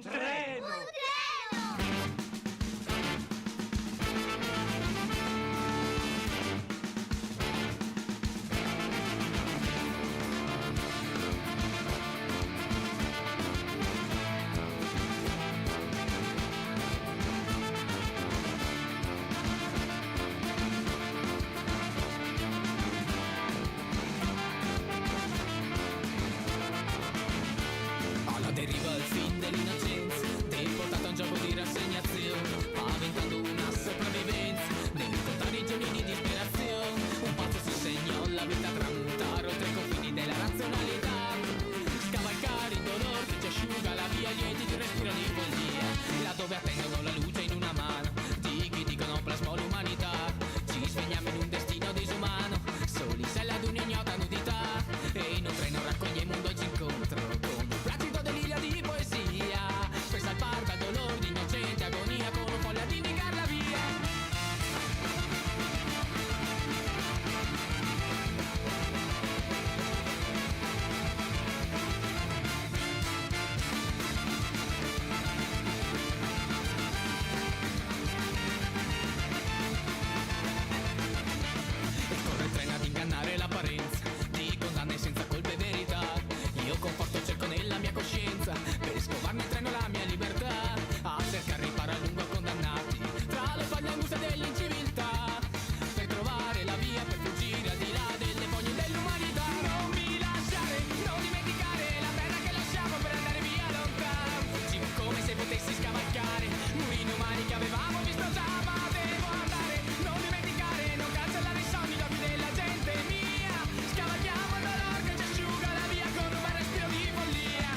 treno! Alla deriva il fin dell'innocenza, deportato a un gioco di rassegnazione, paventando una sopravvivenza nei contari giorni di disperazione. Un pazzo si segnò la vita a tramontare oltre i confini della razionalità, scavalcare il dolore che ci asciuga la via, lieti di un respiro di follia, laddove attendono la luce in una mano di chi dicono plasmò l'umanità. Ci svegniamo in un destino disumano, soli sella ad un'ignota nudità, e in un treno raccogliemo e ci incontro con un placido delirio di poesia, per salvar dal dolore di innocente agonia con un folle a indicar la via. E corre il treno ad ingannare l'apparenza di condanne senza colpe e verità. Io conforto cerco nella mia coscienza per scovarmi il treno la mia libertà, a cercare riparo a lungo condannati tra le foglie anguse dell'inciviltà, per trovare la via per fuggire al di là delle foglie dell'umanità. Non mi lasciare, non dimenticare la terra che lasciamo per andare via lontano. Fuggivo come se potessi scavalcare muri inumani che avevamo visto già, ma devo andare. Non dimenticare, non cancellare i sogni, gli occhi della gente mia. Scavalchiamo il dolore che ci asciuga la via con un bel respiro di follia.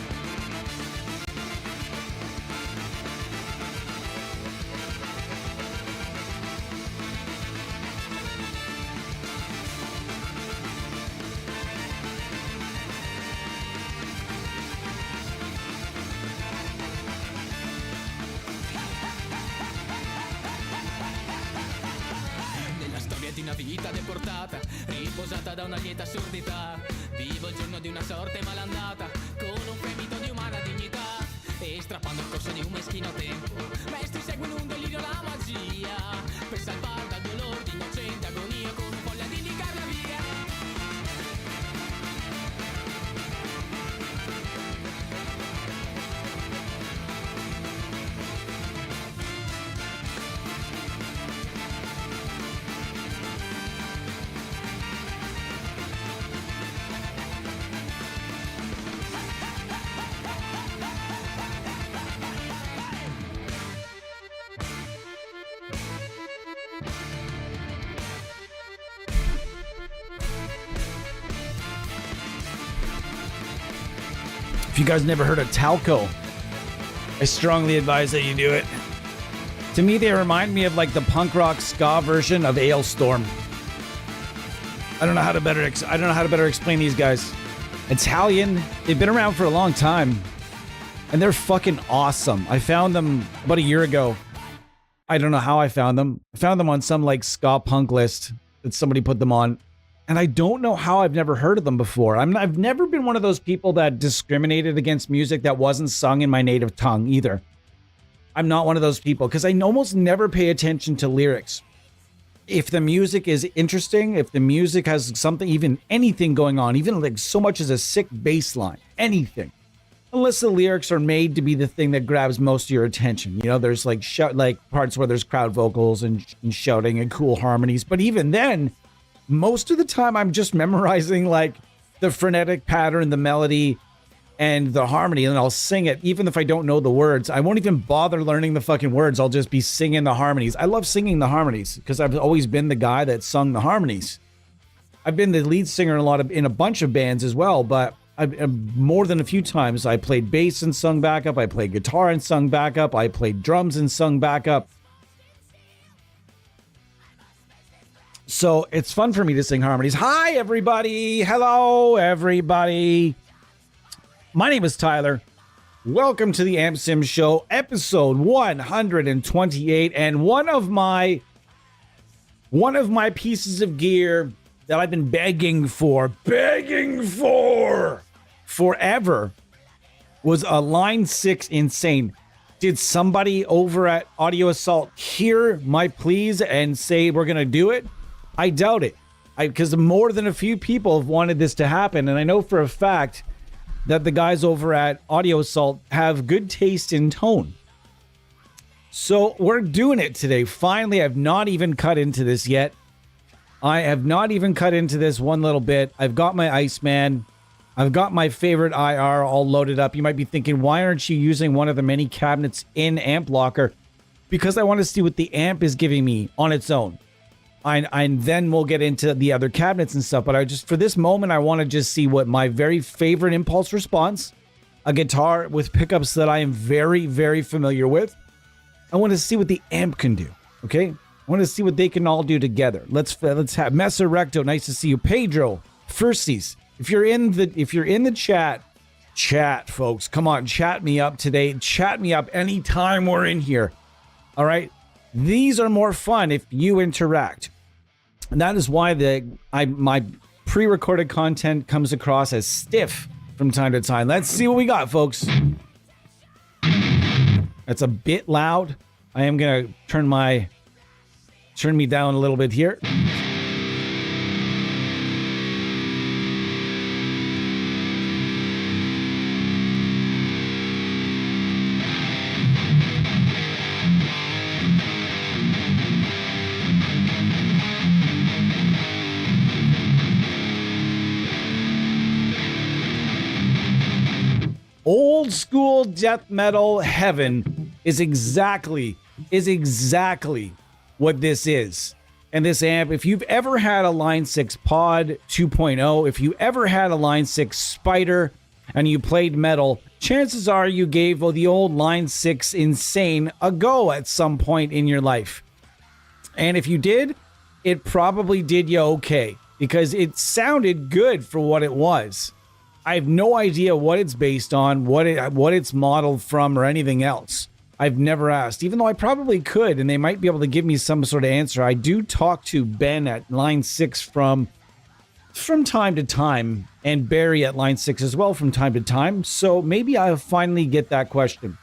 Nella storia di una vita deportata, riposata da una lieta assurdità, vivo il giorno di una sorte malandata, con un fremito di umana dignità, e strappando il corso di un meschino tempo, maestri seguono un delirio la magia, per salvar dal dolore di innocente agonia con un folle ad indicar la via. If you guys never heard of Talco, I strongly advise that you do it. To me, they remind me of like the punk rock ska version of Ailstorm. I don't know how to better explain these guys. Italian. They've been around for a long time, and they're fucking awesome. I found them about a year ago. I don't know how I found them. I found them on some like ska punk list that somebody put them on. And I don't know how I've never heard of them before. I've never been one of those people that discriminated against music that wasn't sung in my native tongue either. I'm not one of those people because I almost never pay attention to lyrics. If the music is interesting, if the music has something, even anything going on, even like so much as a sick bass line, anything. Unless the lyrics are made to be the thing that grabs most of your attention. You know, there's like parts where there's crowd vocals and shouting and cool harmonies. But even then, most of the time I'm just memorizing like the frenetic pattern, the melody, and the harmony, and I'll sing it even if I don't know the words. I won't even bother learning the fucking words. I'll just be singing the harmonies. I love singing the harmonies because I've always been the guy that sung the harmonies. I've been the lead singer in a bunch of bands as well, but more than a few times I played bass and sung backup. I played guitar and sung backup. I played drums and sung backup. So it's fun for me to sing harmonies. Hi, everybody. Hello, everybody. My name is Tyler. Welcome to the Amp Sim Show, episode 128. And one of my pieces of gear that I've been begging for forever was a Line 6 Insane. Did somebody over at Audio Assault hear my pleas and say we're going to do it? I doubt it. Because more than a few people have wanted this to happen. And I know for a fact that the guys over at Audio Assault have good taste in tone. So we're doing it today. Finally, I've not even cut into this yet. I have not even cut into this one little bit. I've got my Iceman. I've got my favorite IR all loaded up. You might be thinking, why aren't you using one of the many cabinets in Amp Locker? Because I want to see what the amp is giving me on its own. And then we'll get into the other cabinets and stuff. But I just, for this moment, I want to just see what my very favorite impulse response, a guitar with pickups that I am very, very familiar with. I want to see what the amp can do. Okay? I want to see what they can all do together. Let's have Mesa Recto. Nice to see you. Pedro, Firsties. If you're in the chat, folks, come on, chat me up today. Chat me up anytime we're in here. All right? These are more fun if you interact. And that is why my pre-recorded content comes across as stiff from time to time. Let's see what we got, folks. That's a bit loud. I am going to turn me down a little bit here. Old school death metal heaven is exactly what this is. And this amp, if you've ever had a Line 6 Pod 2.0, if you ever had a Line 6 Spider and you played metal, chances are you gave the old Line 6 Insane a go at some point in your life. And if you did, it probably did you okay, because it sounded good for what it was. I have no idea what it's based on, what it's modeled from, or anything else. I've never asked, even though I probably could, and they might be able to give me some sort of answer. I do talk to Ben at Line 6 from time to time, and Barry at Line 6 as well from time to time, so maybe I'll finally get that question.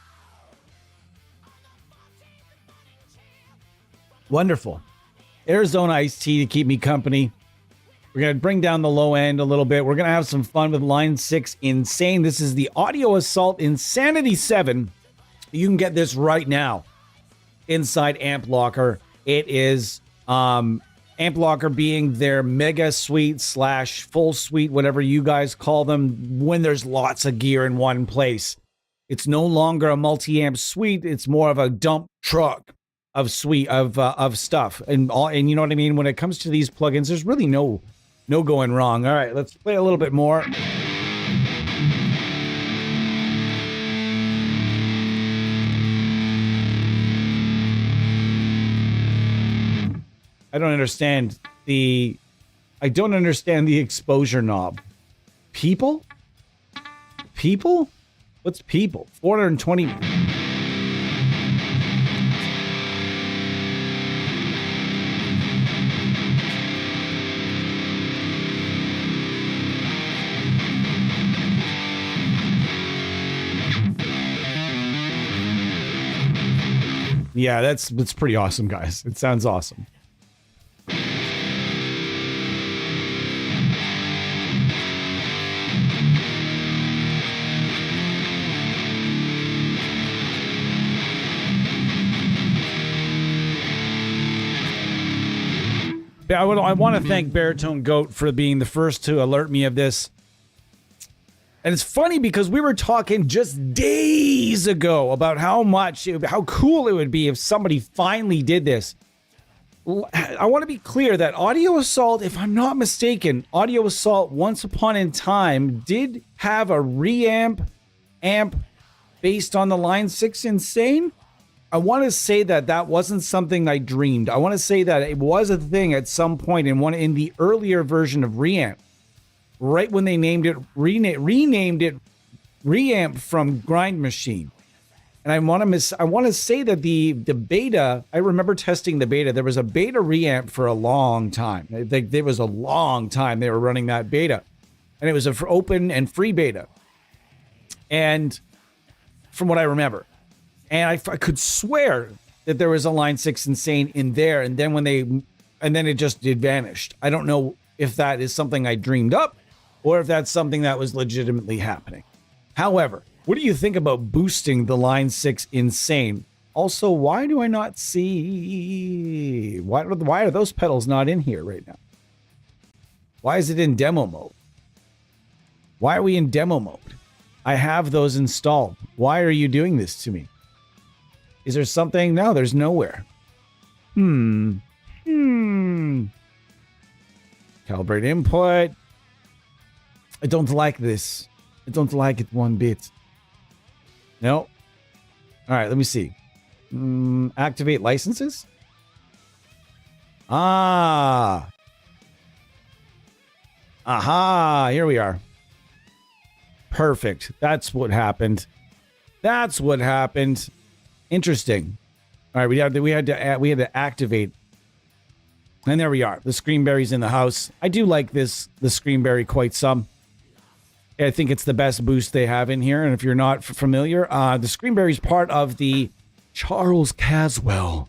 Wonderful. Arizona iced tea to keep me company. We're going to bring down the low end a little bit. We're going to have some fun with Line 6 Insane. This is the Audio Assault Insanity 7. You can get this right now inside Amp Locker. It is Amp Locker being their mega suite / full suite, whatever you guys call them, when there's lots of gear in one place. It's no longer a multi-amp suite. It's more of a dump truck of suite of stuff. And you know what I mean? When it comes to these plugins, there's really no going wrong. All right, let's play a little bit more. I don't understand the exposure knob. People? What's people? 420. Yeah, that's pretty awesome, guys. It sounds awesome. I want to thank Baritone Goat for being the first to alert me of this. And it's funny because we were talking just days ago about how cool it would be if somebody finally did this. I want to be clear that Audio Assault, if I'm not mistaken, Audio Assault once upon in time did have a reamp amp based on the Line 6 Insane. I want to say that wasn't something I dreamed. I want to say that it was a thing at some point in the earlier version of reamp. Right when they renamed it Reamp from Grind Machine. And I want to say that the beta, I remember testing the beta. There was a beta reamp for a long time. There was a long time they were running that beta. And it was a open and free beta. And from what I remember. And I could swear that there was a Line 6 Insane in there, and then it vanished. I don't know if that is something I dreamed up or if that's something that was legitimately happening. However, what do you think about boosting the Line 6 Insane? Also, why do I not see... Why are those pedals not in here right now? Why is it in demo mode? Why are we in demo mode? I have those installed. Why are you doing this to me? Is there something? No, there's nowhere. Calibrate input. I don't like this. I don't like it one bit. No. All right, let me see. Activate licenses? Aha, here we are. Perfect. That's what happened. Interesting. All right, we had to activate. And there we are. The Screenberry's in the house. I do like the Screenberry quite some. I think it's the best boost they have in here. And if you're not familiar, the Screenberry's part of the Charles Caswell,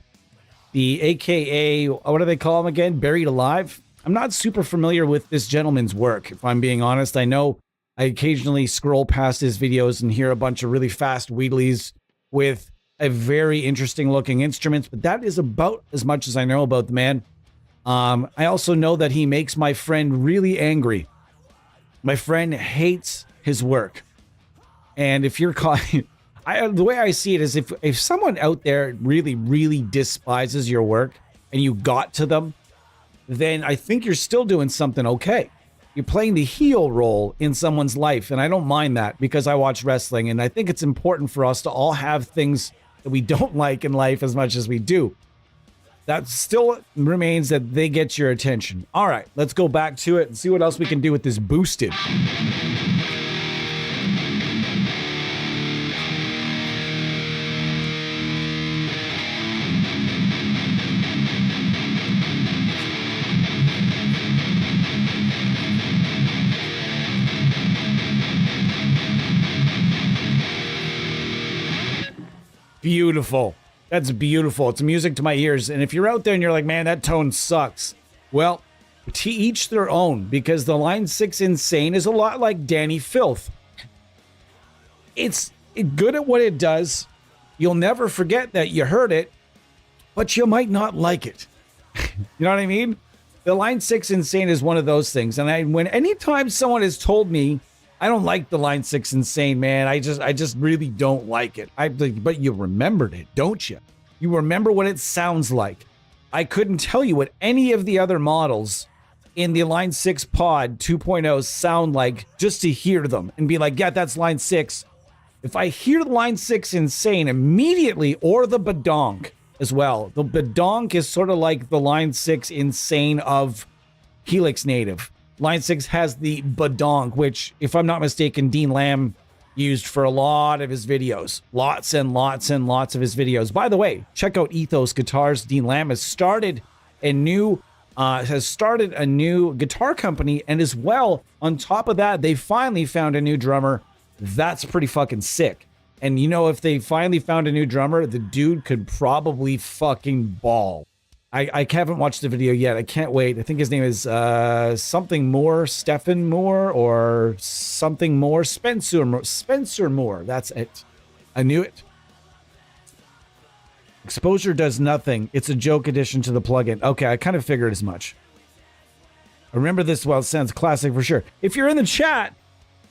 the AKA, what do they call him again? Buried Alive. I'm not super familiar with this gentleman's work, if I'm being honest. I know I occasionally scroll past his videos and hear a bunch of really fast wheedlies with a very interesting looking instruments, but that is about as much as I know about the man. I also know that he makes my friend really angry. My friend hates his work. And if you're caught, the way I see it is if someone out there really, really despises your work and you got to them, then I think you're still doing something okay. You're playing the heel role in someone's life. And I don't mind that because I watch wrestling. And I think it's important for us to all have things that we don't like in life as much as we do. That still remains that they get your attention. All right, let's go back to it and see what else we can do with this boosted. Beautiful. That's beautiful. It's music to my ears. And if you're out there and you're like, man, that tone sucks. Well, to each their own, because the Line 6 Insane is a lot like Danny Filth. It's good at what it does. You'll never forget that you heard it, but you might not like it. You know what I mean? The Line 6 Insane is one of those things. And anytime someone has told me, I don't like the Line 6 Insane, man. I just really don't like it. But you remembered it, don't you? You remember what it sounds like. I couldn't tell you what any of the other models in the Line 6 Pod 2.0 sound like just to hear them and be like, yeah, that's Line 6. If I hear the Line 6 Insane immediately, or the Badonk as well. The Badonk is sort of like the Line 6 Insane of Helix Native. Line 6 has the Badonk, which, if I'm not mistaken, Dean Lamb used for a lot of his videos. Lots and lots and lots of his videos. By the way, check out Ethos Guitars. Dean Lamb has started a new guitar company, and as well, on top of that, they finally found a new drummer. That's pretty fucking sick. And you know, if they finally found a new drummer, the dude could probably fucking ball. I haven't watched the video yet. I can't wait. I think his name is something more, Stephen Moore, or something more, Spencer Moore. That's it. I knew it. Exposure does nothing. It's a joke addition to the plugin. Okay, I kind of figured as much. I remember this well. It sounds classic for sure. If you're in the chat,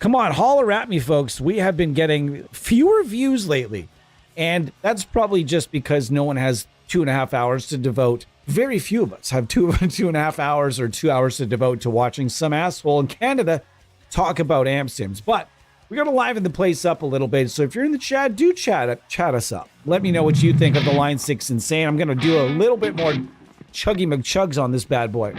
come on, holler at me, folks. We have been getting fewer views lately. And that's probably just because no one has 2.5 hours to devote. Very few of us have 2.5 hours or 2 hours to devote to watching some asshole in Canada talk about amp sims. But we're going to liven the place up a little bit. So if you're in the chat, do chat us up. Let me know what you think of the Line 6 Insane. I'm going to do a little bit more chuggy McChugs on this bad boy.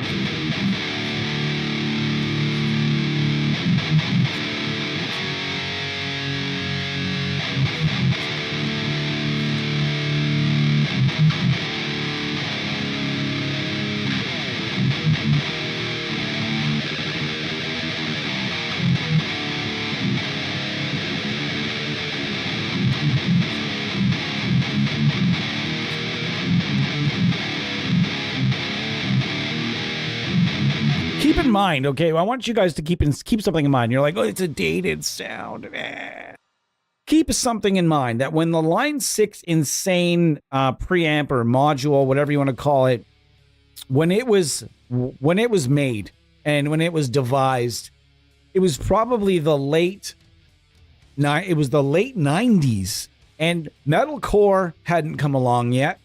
mind, okay? I want you guys to keep something in mind. You're like, oh, it's a dated sound. Keep something in mind that when the Line 6 Insane preamp or module, whatever you want to call it, when it was made and when it was devised, it was probably the late 90s, and metalcore hadn't come along yet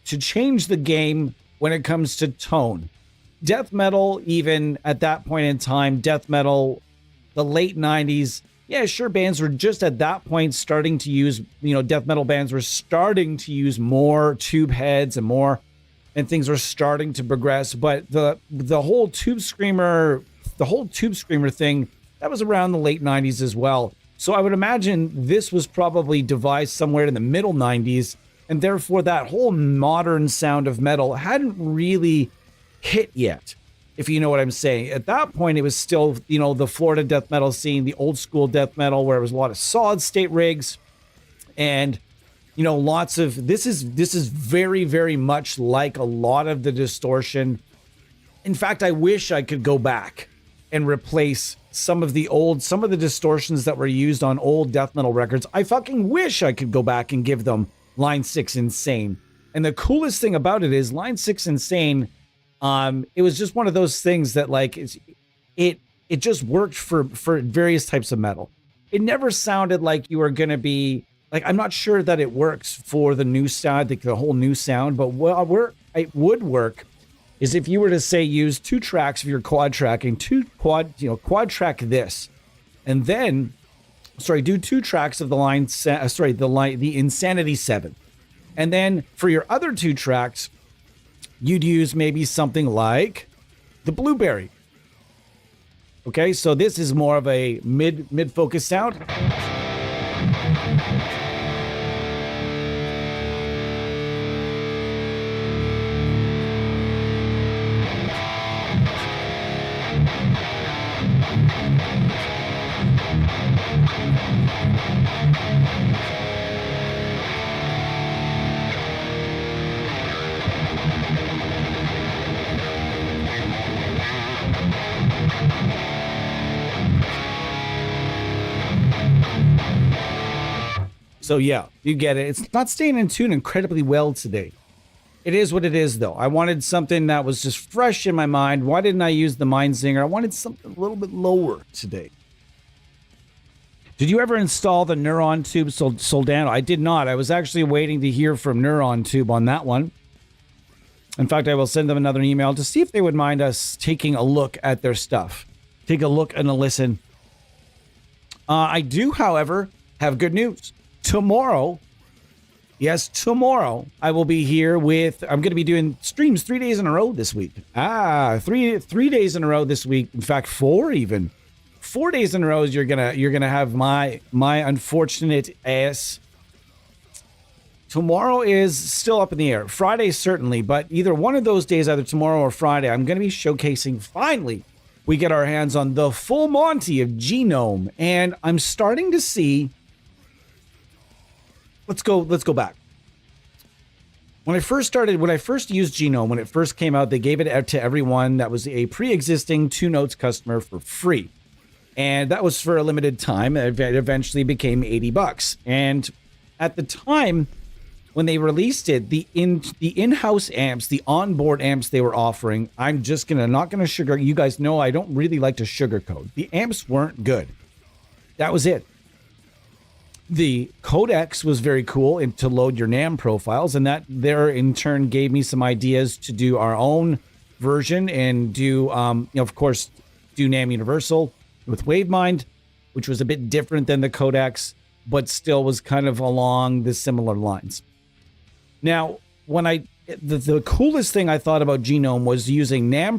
to change the game when it comes to tone. Death metal, even at that point in time, death metal, the late 90s, yeah, sure, bands were just at that point starting to use, death metal bands were starting to use more tube heads and things were starting to progress. But the whole tube screamer thing, that was around the late 90s as well. So I would imagine this was probably devised somewhere in the middle 90s, and therefore that whole modern sound of metal hadn't really hit yet, if you know what I'm saying. At that point, it was still, the Florida death metal scene, the old school death metal, where it was a lot of solid state rigs and, lots of, this is very, very much like a lot of the distortion. In fact, I wish I could go back and replace some of the distortions that were used on old death metal records. I fucking wish I could go back and give them Line 6 Insane. And the coolest thing about it is Line 6 Insane, it was just one of those things that it just worked for various types of metal. It never sounded like you were going to be I'm not sure that it works for the new sound, the whole new sound, but where it would work is if you were to say use 2 tracks of your quad tracking, quad track this, and then, do 2 tracks of the Insanity 7. And then for your other 2 tracks, you'd use maybe something like the Blueberry. Okay, so this is more of a mid-focus sound. So yeah, you get it. It's not staying in tune incredibly well today. It is what it is, though. I wanted something that was just fresh in my mind. Why didn't I use the Mindsinger? I wanted something a little bit lower today. Did you ever install the Neuron Tube Soldano? I did not. I was actually waiting to hear from Neuron Tube on that one. In fact, I will send them another email to see if they would mind us taking a look at their stuff. Take a look and a listen. I do, however, have good news. Tomorrow, I will be here I'm going to be doing streams 3 days in a row this week. Three days in a row this week. In fact, 4 even. 4 days in a row, you're gonna have my unfortunate ass. Tomorrow is still up in the air. Friday, certainly, but either one of those days, either tomorrow or Friday, I'm going to be showcasing, finally, we get our hands on the full Monty of Genome. And I'm starting to see... Let's go back. When I first used Genome, when it first came out, they gave it out to everyone that was a pre-existing 2 Notes customer for free. And that was for a limited time. It eventually became $80. And at the time, when they released it, the in-house amps, the onboard amps they were offering, I'm just not gonna sugar. You guys know I don't really like to sugarcoat. The amps weren't good. That was it. The codecs was very cool to load your NAM profiles, and that there in turn gave me some ideas to do our own version and do, of course, do NAM Universal with WaveMind, which was a bit different than the codecs, but still was kind of along the similar lines. Now, when the coolest thing I thought about Genome was using NAM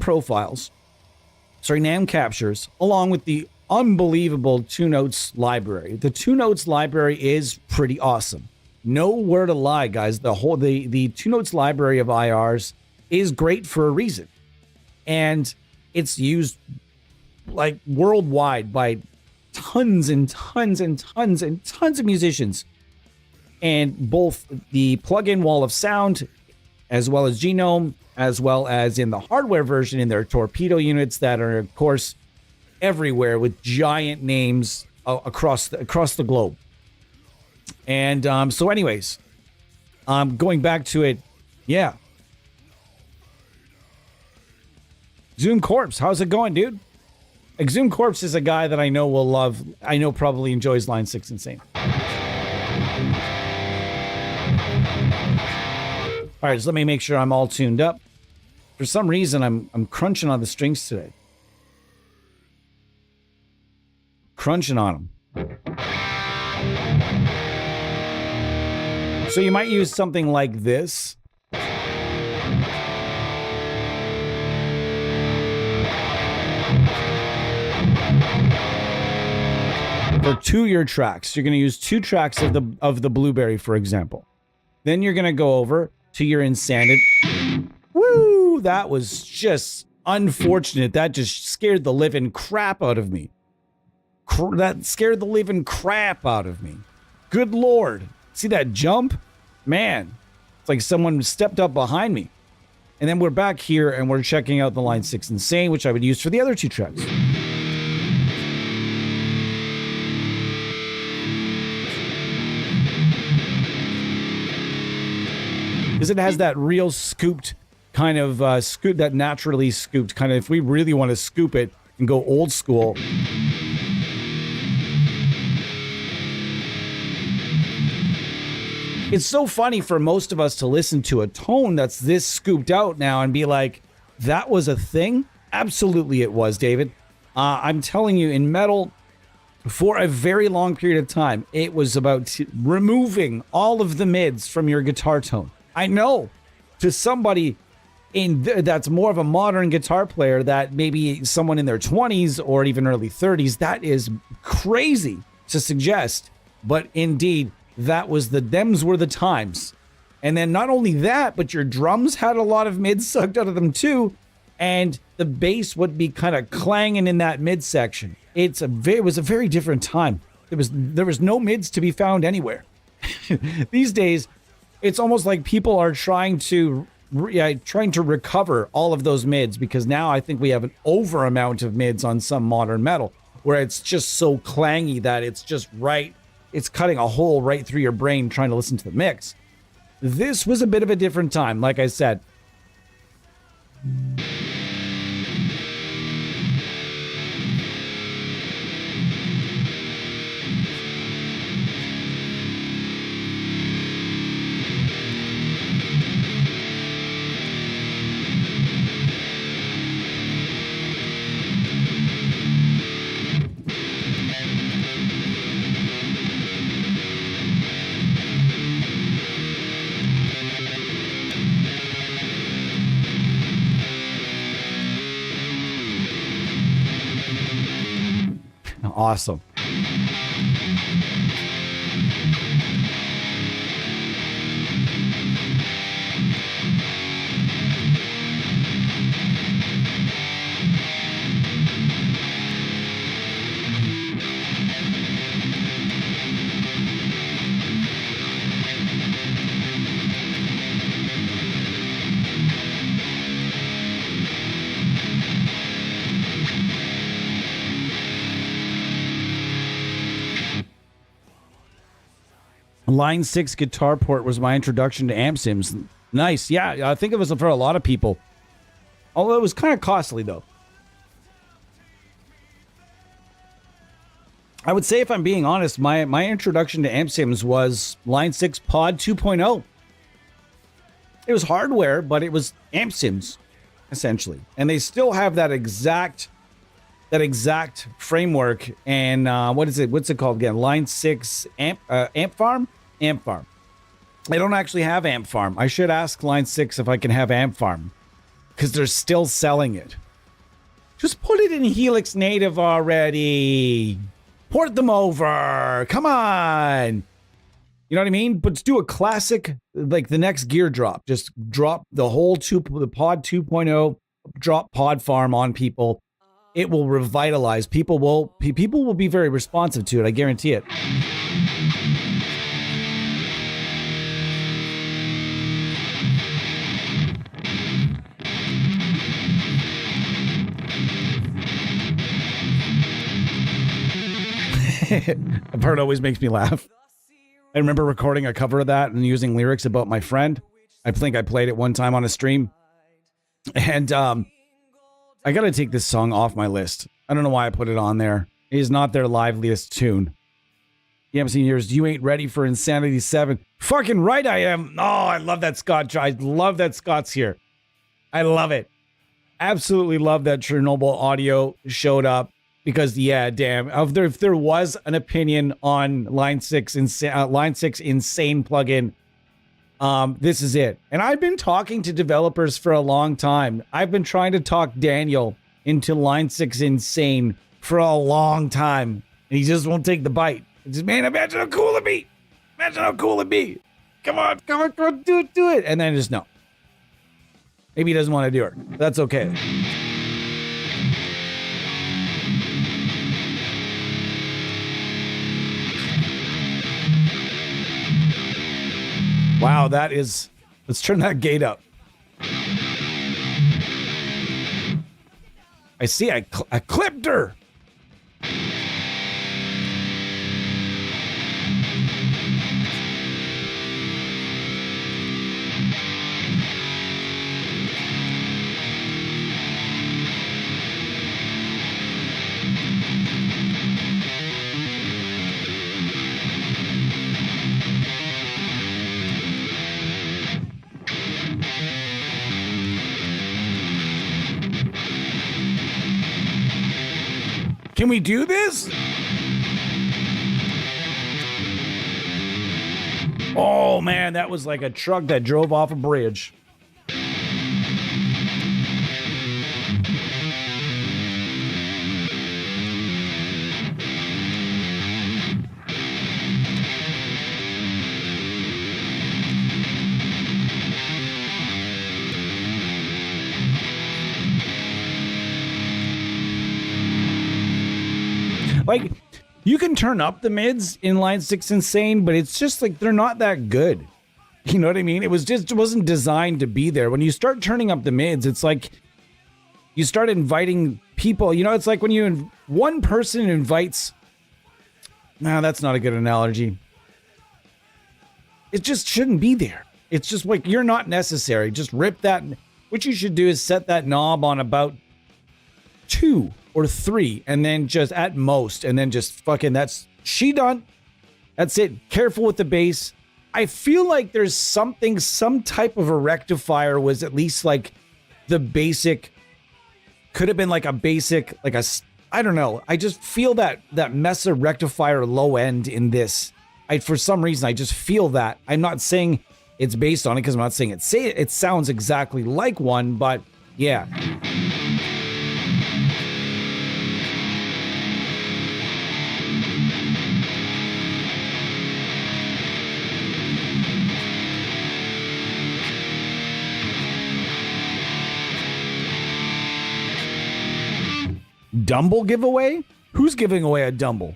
captures, along with the unbelievable 2 Notes library. The 2 Notes library is pretty awesome. No word to lie, guys. The 2 Notes library of IRs is great for a reason. And it's used worldwide by tons and tons and tons and tons of musicians. And both the plugin wall of sound as well as Genome, as well as in the hardware version in their torpedo units that are, of course, everywhere with giant names across the globe. And so anyways, going back to it, yeah. Zoom Corpse, how's it going, dude? Exhumed Corpse is a guy that I know will love. I know probably enjoys Line 6 Insane. All right, so let me make sure I'm all tuned up. For some reason, I'm crunching on the strings today. Crunching on them. So you might use something like this. For 2 year tracks, you're going to use 2 tracks of the Blueberry, for example. Then you're going to go over to your Insanity. Woo! That was just unfortunate. That just scared the living crap out of me. That scared the living crap out of me. Good Lord. See that jump? Man, it's like someone stepped up behind me. And then we're back here and we're checking out the Line 6 Insane, which I would use for the other 2 tracks. Because it has that real scooped kind of scoop, that naturally scooped kind of, if we really want to scoop it and go old school. It's so funny for most of us to listen to a tone that's this scooped out now and be like, that was a thing? Absolutely it was, David. I'm telling you, in metal, for a very long period of time, it was about removing all of the mids from your guitar tone. I know, to somebody that's more of a modern guitar player, that maybe someone in their 20s or even early 30s, that is crazy to suggest. But indeed, thems were the times. And then not only that, but your drums had a lot of mids sucked out of them too. And the bass would be kind of clanging in that mid section. It was a very different time. There was no mids to be found anywhere. These days, it's almost like people are trying to recover all of those mids, because now I think we have an over amount of mids on some modern metal where it's just so clangy that it's just right. It's cutting a hole right through your brain trying to listen to the mix. This was a bit of a different time, like I said. Awesome. Line 6 guitar port was my introduction to amp sims. Nice. Yeah, I think it was for a lot of people. Although it was kind of costly, though. I would say, if I'm being honest, my introduction to amp sims was Line 6 Pod 2.0. It was hardware, but it was amp sims, essentially. And they still have that exact framework. And what's it called again? Line 6 amp farm. Amp Farm. I don't actually have Amp Farm. I should ask Line 6 if I can have Amp Farm, because they're still selling it. Just put it in Helix Native already. Port them over. Come on. You know what I mean? But do a classic, like the next gear drop. Just drop the whole the Pod 2.0, drop Pod Farm on people. It will revitalize. People will be very responsive to it. I guarantee it. The part always makes me laugh. I remember recording a cover of that and using lyrics about my friend. I think I played it one time on a stream. And I gotta take this song off my list. I don't know why I put it on there. It is not their liveliest tune. You haven't seen yours. You ain't ready for Insanity 7. Fucking right I am. Oh, I love that Scott. I love that Scott's here. I love it. Absolutely love that Chernobyl audio showed up. Because, yeah, damn. If there was an opinion on Line 6 Insane plugin, this is it. And I've been talking to developers for a long time. I've been trying to talk Daniel into Line 6 Insane for a long time. And he just won't take the bite. It's just, man, imagine how cool it'd be. Imagine how cool it'd be. Come on, do it. And then just no. Maybe he doesn't want to do it. That's okay. Wow, that is... Let's turn that gate up. I see, I clipped her. Can we do this? Oh man, that was like a truck that drove off a bridge. Like, you can turn up the mids in Line 6 Insane, but it's just like they're not that good. You know what I mean? It wasn't designed to be there. When you start turning up the mids, it's like you start inviting people. You know, it's like when one person invites... Nah, that's not a good analogy. It just shouldn't be there. It's just like, you're not necessary. Just rip that. What you should do is set that knob on about 2 or 3, and then just at most, and then just fucking she done. That's it. Careful with the bass. I feel like there's some type of a rectifier was at least like the basic, could have been like a basic, like a, I don't know. I just feel that Mesa rectifier low end in this. For some reason, I just feel that. I'm not saying it's based on it, because I'm not saying it sounds exactly like one, but yeah. Dumble giveaway? Who's giving away a Dumble?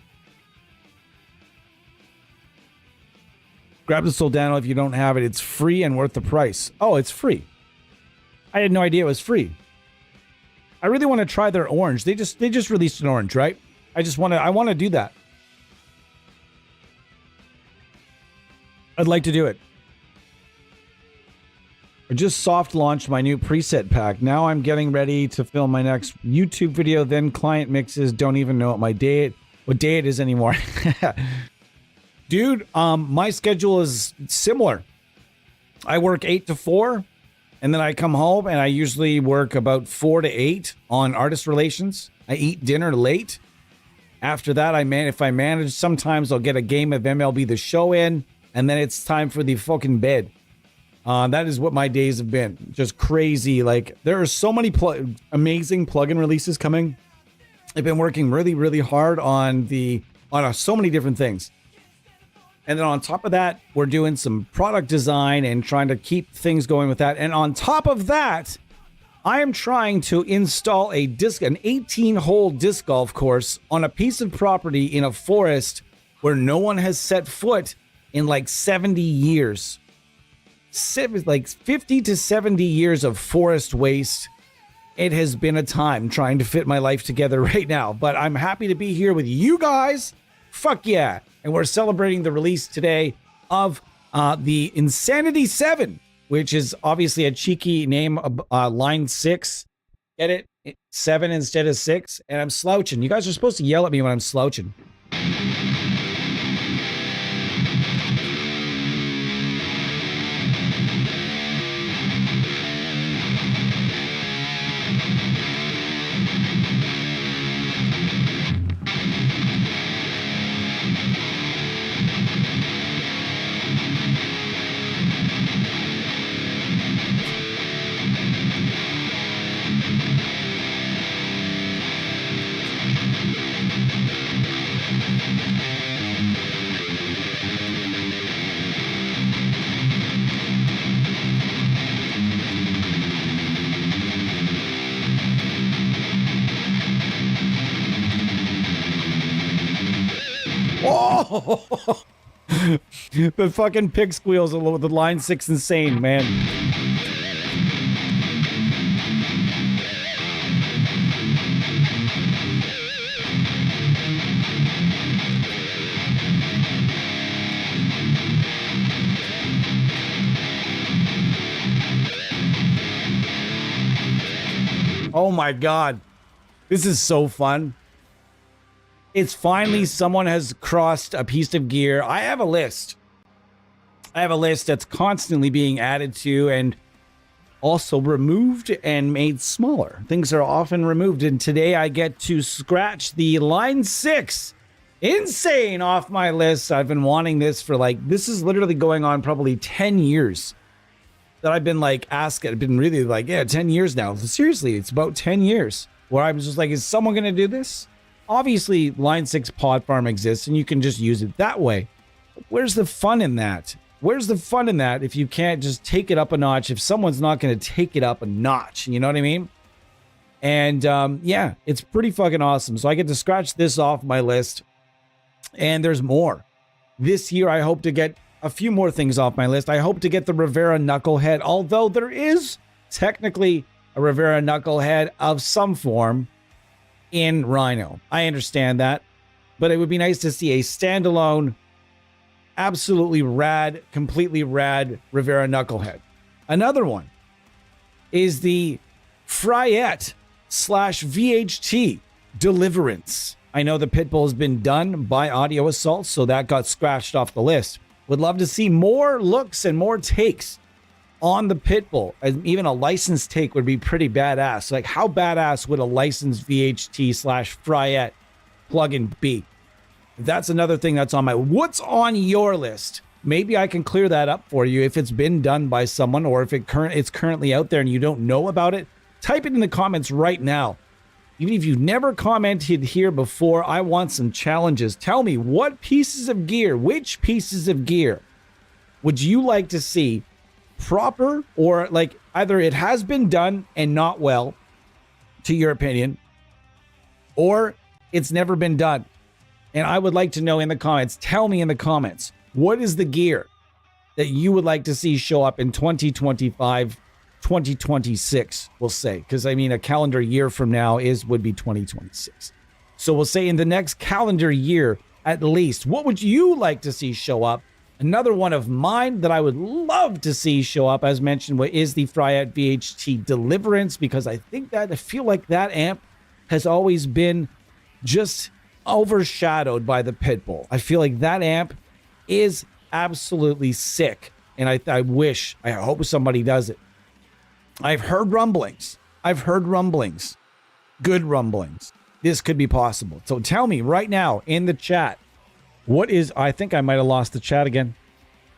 Grab the Soldano if you don't have it. It's free and worth the price. Oh, it's free. I had no idea it was free. I really want to try their orange. They just released an orange, right? I want to do that. I'd like to do it. I just soft launched my new preset pack. Now I'm getting ready to film my next YouTube video, then client mixes. Don't even know what day it is anymore. Dude, my schedule is similar. I work 8 to 4, and then I come home, and I usually work about 4 to 8 on artist relations. I eat dinner late. After that, if I manage, sometimes I'll get a game of MLB The Show in, and then it's time for the fucking bed. That is what my days have been. Just crazy. Like, there are so many amazing plugin releases coming. I've been working really, really hard on so many different things. And then on top of that, we're doing some product design and trying to keep things going with that. And on top of that, I am trying to install an 18-hole disc golf course on a piece of property in a forest where no one has set foot in like 70 years. Like 50 to 70 years of forest waste. It has been a time trying to fit my life together right now, but I'm happy to be here with you guys Fuck yeah. And we're celebrating the release today of the Insanity 7, which is obviously a cheeky name of line 6. Get it? 7 instead of 6. And I'm slouching. You guys are supposed to yell at me when I'm slouching. Oh, the fucking pig squeals with the line 6 insane, man. Oh my God. This is so fun. It's finally someone has crossed a piece of gear. I have a list. I have a list that's constantly being added to and also removed and made smaller. Things are often removed. And today I get to scratch the line 6 insane off my list. I've been wanting this for this is literally going on probably 10 years that I've been asking. I've been really 10 years now. Seriously, it's about 10 years where I was just is someone going to do this? Obviously, Line 6 Pod Farm exists, and you can just use it that way. Where's the fun in that? Where's the fun in that if you can't just take it up a notch, if someone's not going to take it up a notch? You know what I mean? And, yeah, it's pretty fucking awesome. So I get to scratch this off my list, and there's more. This year, I hope to get a few more things off my list. I hope to get the Rivera Knucklehead, although there is technically a Rivera Knucklehead of some form in Rhino. I understand that, but it would be nice to see a standalone, absolutely rad, completely rad Rivera Knucklehead. Another one is the Fryette / VHT Deliverance. I know the Pitbull has been done by Audio Assault, so that got scratched off the list. Would love to see more looks and more takes on the Pitbull. And even a licensed take would be pretty badass. How badass would a licensed VHT / Fryette plugin be? That's another thing that's on my... What's on your list? Maybe I can clear that up for you if it's been done by someone, or if it's currently out there and you don't know about it. Type it in the comments right now. Even if you've never commented here before, I want some challenges. Tell me, what pieces of gear, which pieces of gear would you like to see proper, or either it has been done and not well, to your opinion, or it's never been done? And I would like to know in the comments. Tell me in the comments, what is the gear that you would like to see show up in 2025, 2026, we'll say, because I mean a calendar year from now would be 2026. So we'll say in the next calendar year at least, what would you like to see show up? Another one of mine that I would love to see show up, as mentioned, is the Fryette VHT Deliverance, because I feel like that amp has always been just overshadowed by the Pitbull. I feel like that amp is absolutely sick, and I hope somebody does it. I've heard rumblings. Good rumblings. This could be possible. So tell me right now in the chat, I think I might have lost the chat again.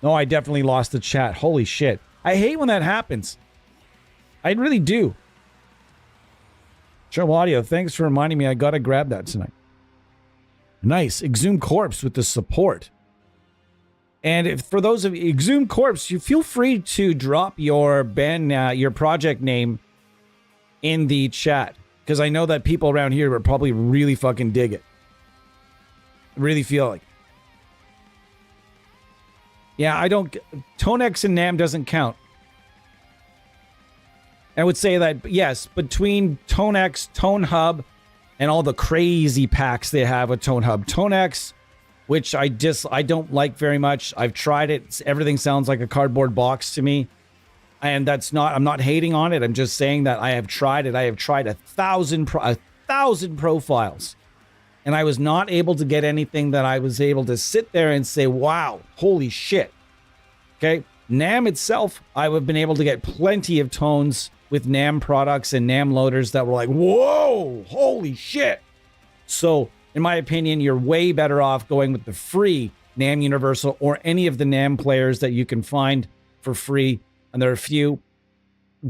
No, I definitely lost the chat. Holy shit. I hate when that happens. I really do. Trouble Audio, thanks for reminding me. I gotta grab that tonight. Nice. Exhumed Corpse with the support. And for those of you, Exhumed Corpse, you feel free to drop your your project name in the chat, because I know that people around here would probably really fucking dig it. I really feel like. Yeah, Tonex and NAMM doesn't count. I would say that, yes, between Tonex, Tone Hub, and all the crazy packs they have with Tone Hub. Tonex, which I don't like very much. I've tried it. Everything sounds like a cardboard box to me. And I'm not hating on it. I'm just saying that I have tried it. I have tried 1,000 profiles. And I was not able to get anything that I was able to sit there and say, wow, holy shit. Okay. NAM itself, I have been able to get plenty of tones with NAM products and NAM loaders that were like, whoa, holy shit. So in my opinion, you're way better off going with the free NAM Universal or any of the NAM players that you can find for free. And there are a few.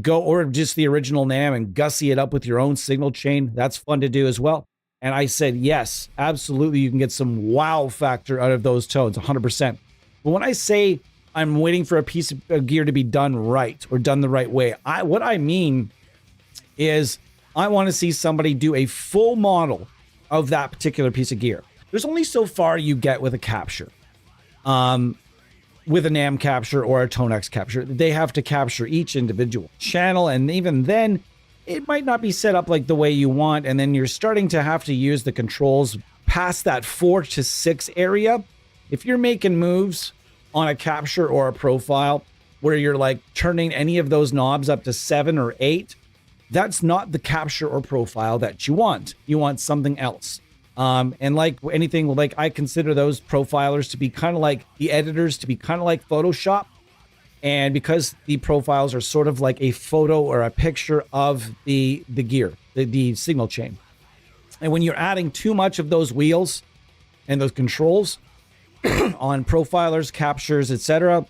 Go or just the original NAM and gussy it up with your own signal chain. That's fun to do as well. And I said, yes, absolutely. You can get some wow factor out of those tones, 100%. But when I say I'm waiting for a piece of gear to be done right or done the right way, what I mean is I want to see somebody do a full model of that particular piece of gear. There's only so far you get with a capture. With a NAM capture or a ToneX capture, they have to capture each individual channel. And even then, it might not be set up like the way you want. And then you're starting to have to use the controls past that 4 to 6 area. If you're making moves on a capture or a profile where you're like turning any of those knobs up to 7 or 8, that's not the capture or profile that you want. You want something else. And like anything, like I consider those profilers to be kind of like the editors, to be kind of like Photoshop. And because the profiles are sort of like a photo or a picture of the gear, the signal chain. And when you're adding too much of those wheels and those controls on profilers, captures, etc.,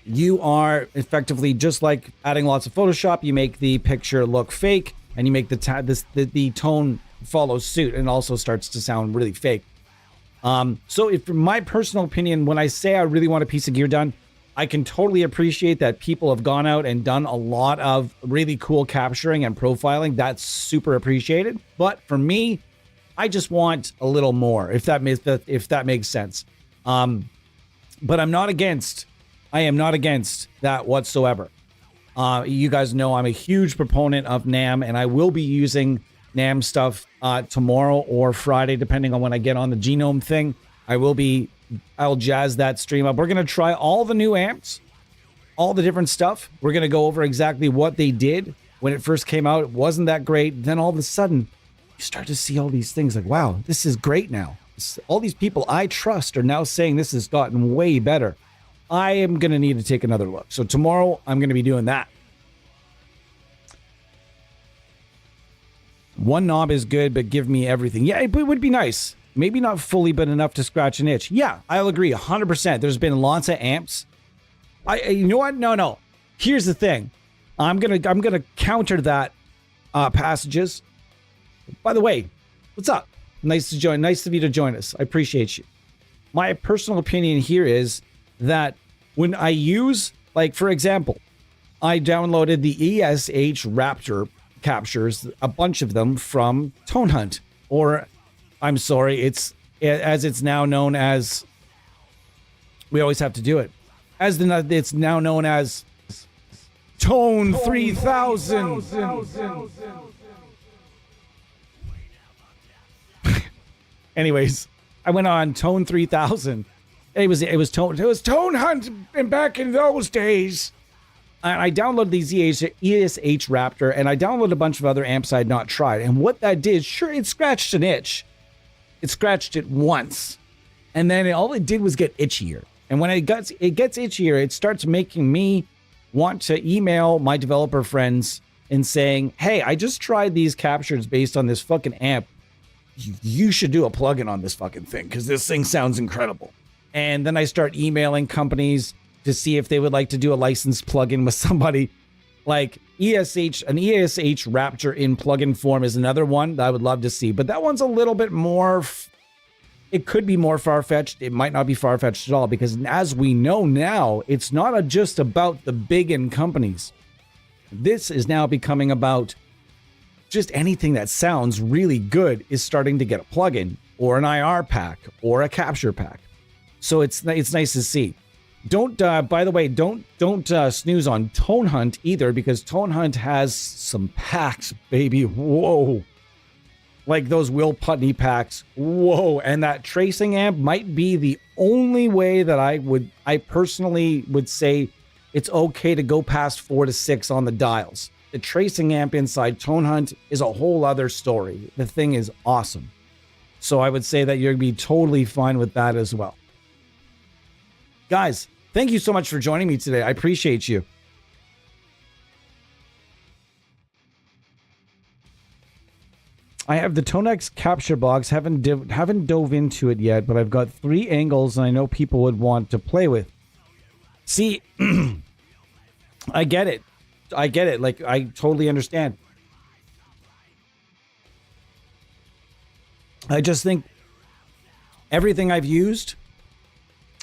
you are effectively just like adding lots of Photoshop. You make the picture look fake, and you make the tone follows suit and also starts to sound really fake. So if in my personal opinion, when I say I really want a piece of gear done, I can totally appreciate that people have gone out and done a lot of really cool capturing and profiling. That's super appreciated. But for me, I just want a little more, if that makes sense. But I am not against that whatsoever. You guys know I'm a huge proponent of NAM, and I will be using NAM stuff tomorrow or Friday, depending on when I get on the genome thing. I'll jazz that stream up. We're going to try all the new amps, all the different stuff. We're going to go over exactly what they did when it first came out. It wasn't that great. Then all of a sudden, you start to see all these things like, wow, this is great now. All these people I trust are now saying this has gotten way better. I am going to need to take another look. So tomorrow, I'm going to be doing that. One knob is good, but give me everything. Yeah, it would be nice. Maybe not fully, but enough to scratch an itch. Yeah, I'll agree 100%. There's been lots of amps. You know what? No. Here's the thing. I'm gonna counter that passages. By the way, what's up? Nice of you to join us. I appreciate you. My personal opinion here is that when I use, like for example, I downloaded the ESH Raptor captures, a bunch of them from Tone Hunt, or I'm sorry, it's now known as, we always have to do it, it's now known as Tone 3000. Anyways, I went on Tone 3000. It was Tone Hunt, and back in those days. And I downloaded these ESH Raptor, and I downloaded a bunch of other amps I had not tried. And what that did, sure, it scratched an itch. It scratched it once, and then all it did was get itchier. And when it gets itchier, it starts making me want to email my developer friends and saying, hey, I just tried these captures based on this fucking amp. You should do a plugin on this fucking thing, because this thing sounds incredible. And then I start emailing companies to see if they would like to do a licensed plugin with somebody. Like an ESH Raptor in plugin form is another one that I would love to see. But that one's a little bit more, it could be more far-fetched. It might not be far-fetched at all, because as we know now, it's not just about the big-end companies. This is now becoming about just anything that sounds really good is starting to get a plugin or an IR pack or a capture pack. So it's nice to see. Don't, by the way, don't snooze on Tone Hunt either, because Tone Hunt has some packs, baby. Whoa. like those Will Putney packs. Whoa. And that tracing amp might be the only way that I personally would say it's okay to go past 4 to 6 on the dials. The tracing amp inside Tone Hunt is a whole other story. The thing is awesome. So I would say that you'd be totally fine with that as well. Guys, thank you so much for joining me today. I appreciate you. I have the Tonex capture box. Haven't dove into it yet, but I've got 3 angles and I know people would want to play with. See, I get it. Like, I totally understand. I just think everything I've used,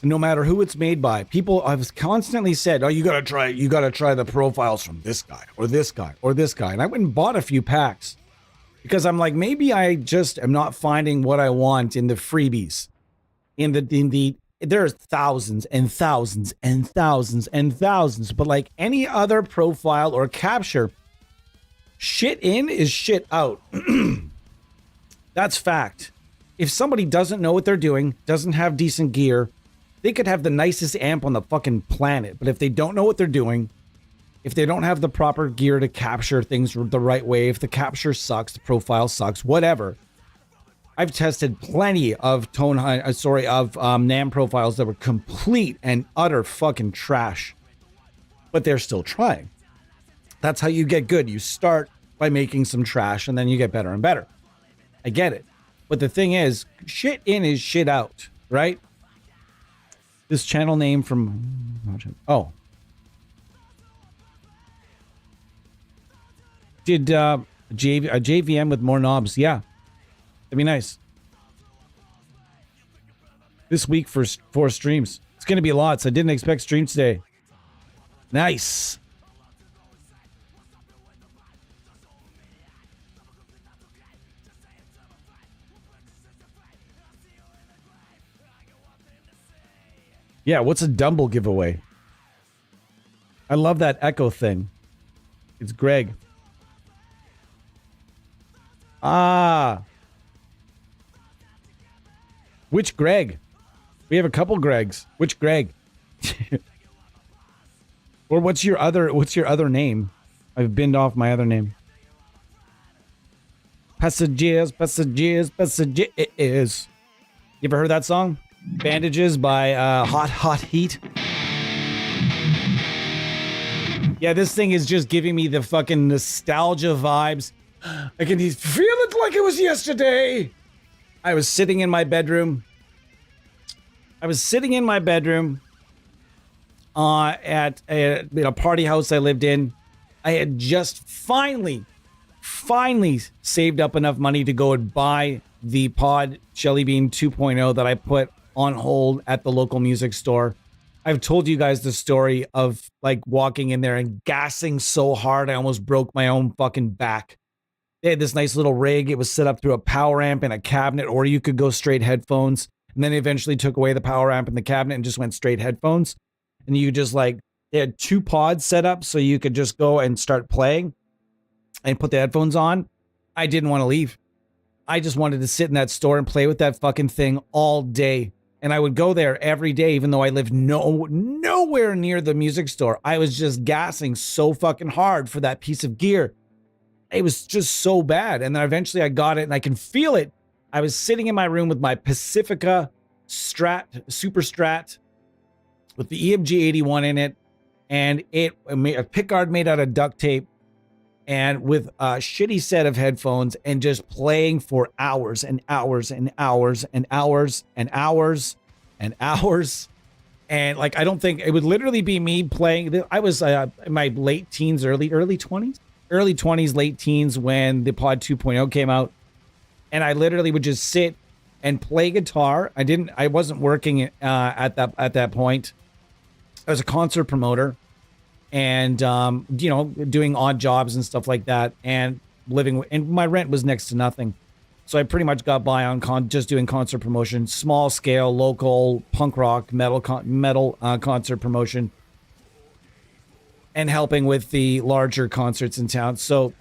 no matter who it's made by, people I've constantly said, oh, you gotta try the profiles from this guy or this guy or this guy. And I went and bought a few packs because I'm like, maybe I just am not finding what I want in the freebies. There's thousands and thousands and thousands and thousands, but like any other profile or capture, shit in is shit out. That's fact. If somebody doesn't know what they're doing, doesn't have decent gear, they could have the nicest amp on the fucking planet. But if they don't know what they're doing, if they don't have the proper gear to capture things the right way, if the capture sucks, the profile sucks, whatever. I've tested plenty of NAMM profiles that were complete and utter fucking trash, but they're still trying. That's how you get good. You start by making some trash and then you get better and better. I get it. But the thing is, shit in is shit out, right? This channel name from... Oh. Did a JVM with more knobs? Yeah. That'd be nice. This week for 4 streams. It's going to be lots. I didn't expect streams today. Nice. Yeah, what's a Dumble giveaway? I love that echo thing. It's Greg. Ah. Which Greg? We have a couple Gregs. Which Greg? Or what's your other name? I've binned off my other name. Passages. You ever heard that song? Bandages by Hot Heat. Yeah, this thing is just giving me the fucking nostalgia vibes. I can feel it like it was yesterday. I was sitting in my bedroom. At a party house I lived in. I had just finally saved up enough money to go and buy the Pod Jelly Bean 2.0 that I put on hold at the local music store. I've told you guys the story of like walking in there and gassing so hard I almost broke my own fucking back. They had this nice little rig. It was set up through a power amp and a cabinet, or you could go straight headphones. And then they eventually took away the power amp and the cabinet and just went straight headphones. And you just like, they had 2 pods set up so you could just go and start playing and put the headphones on. I didn't want to leave. I just wanted to sit in that store and play with that fucking thing all day. And I would go there every day, even though I lived nowhere near the music store. I was just gassing so fucking hard for that piece of gear. It was just so bad. And then eventually I got it and I can feel it. I was sitting in my room with my Pacifica Super Strat with the EMG 81 in it. And a pickguard made out of duct tape. And with a shitty set of headphones and just playing for hours and hours and hours and hours and hours and hours. And like, I don't think it would literally be me playing. I was in my late teens, early 20s, late teens when the Pod 2.0 came out. And I literally would just sit and play guitar. I wasn't working at that point. I was a concert promoter. And, doing odd jobs and stuff like that, and living, and my rent was next to nothing. So I pretty much got by on just doing concert promotion, small scale, local punk rock, metal concert promotion, and helping with the larger concerts in town. So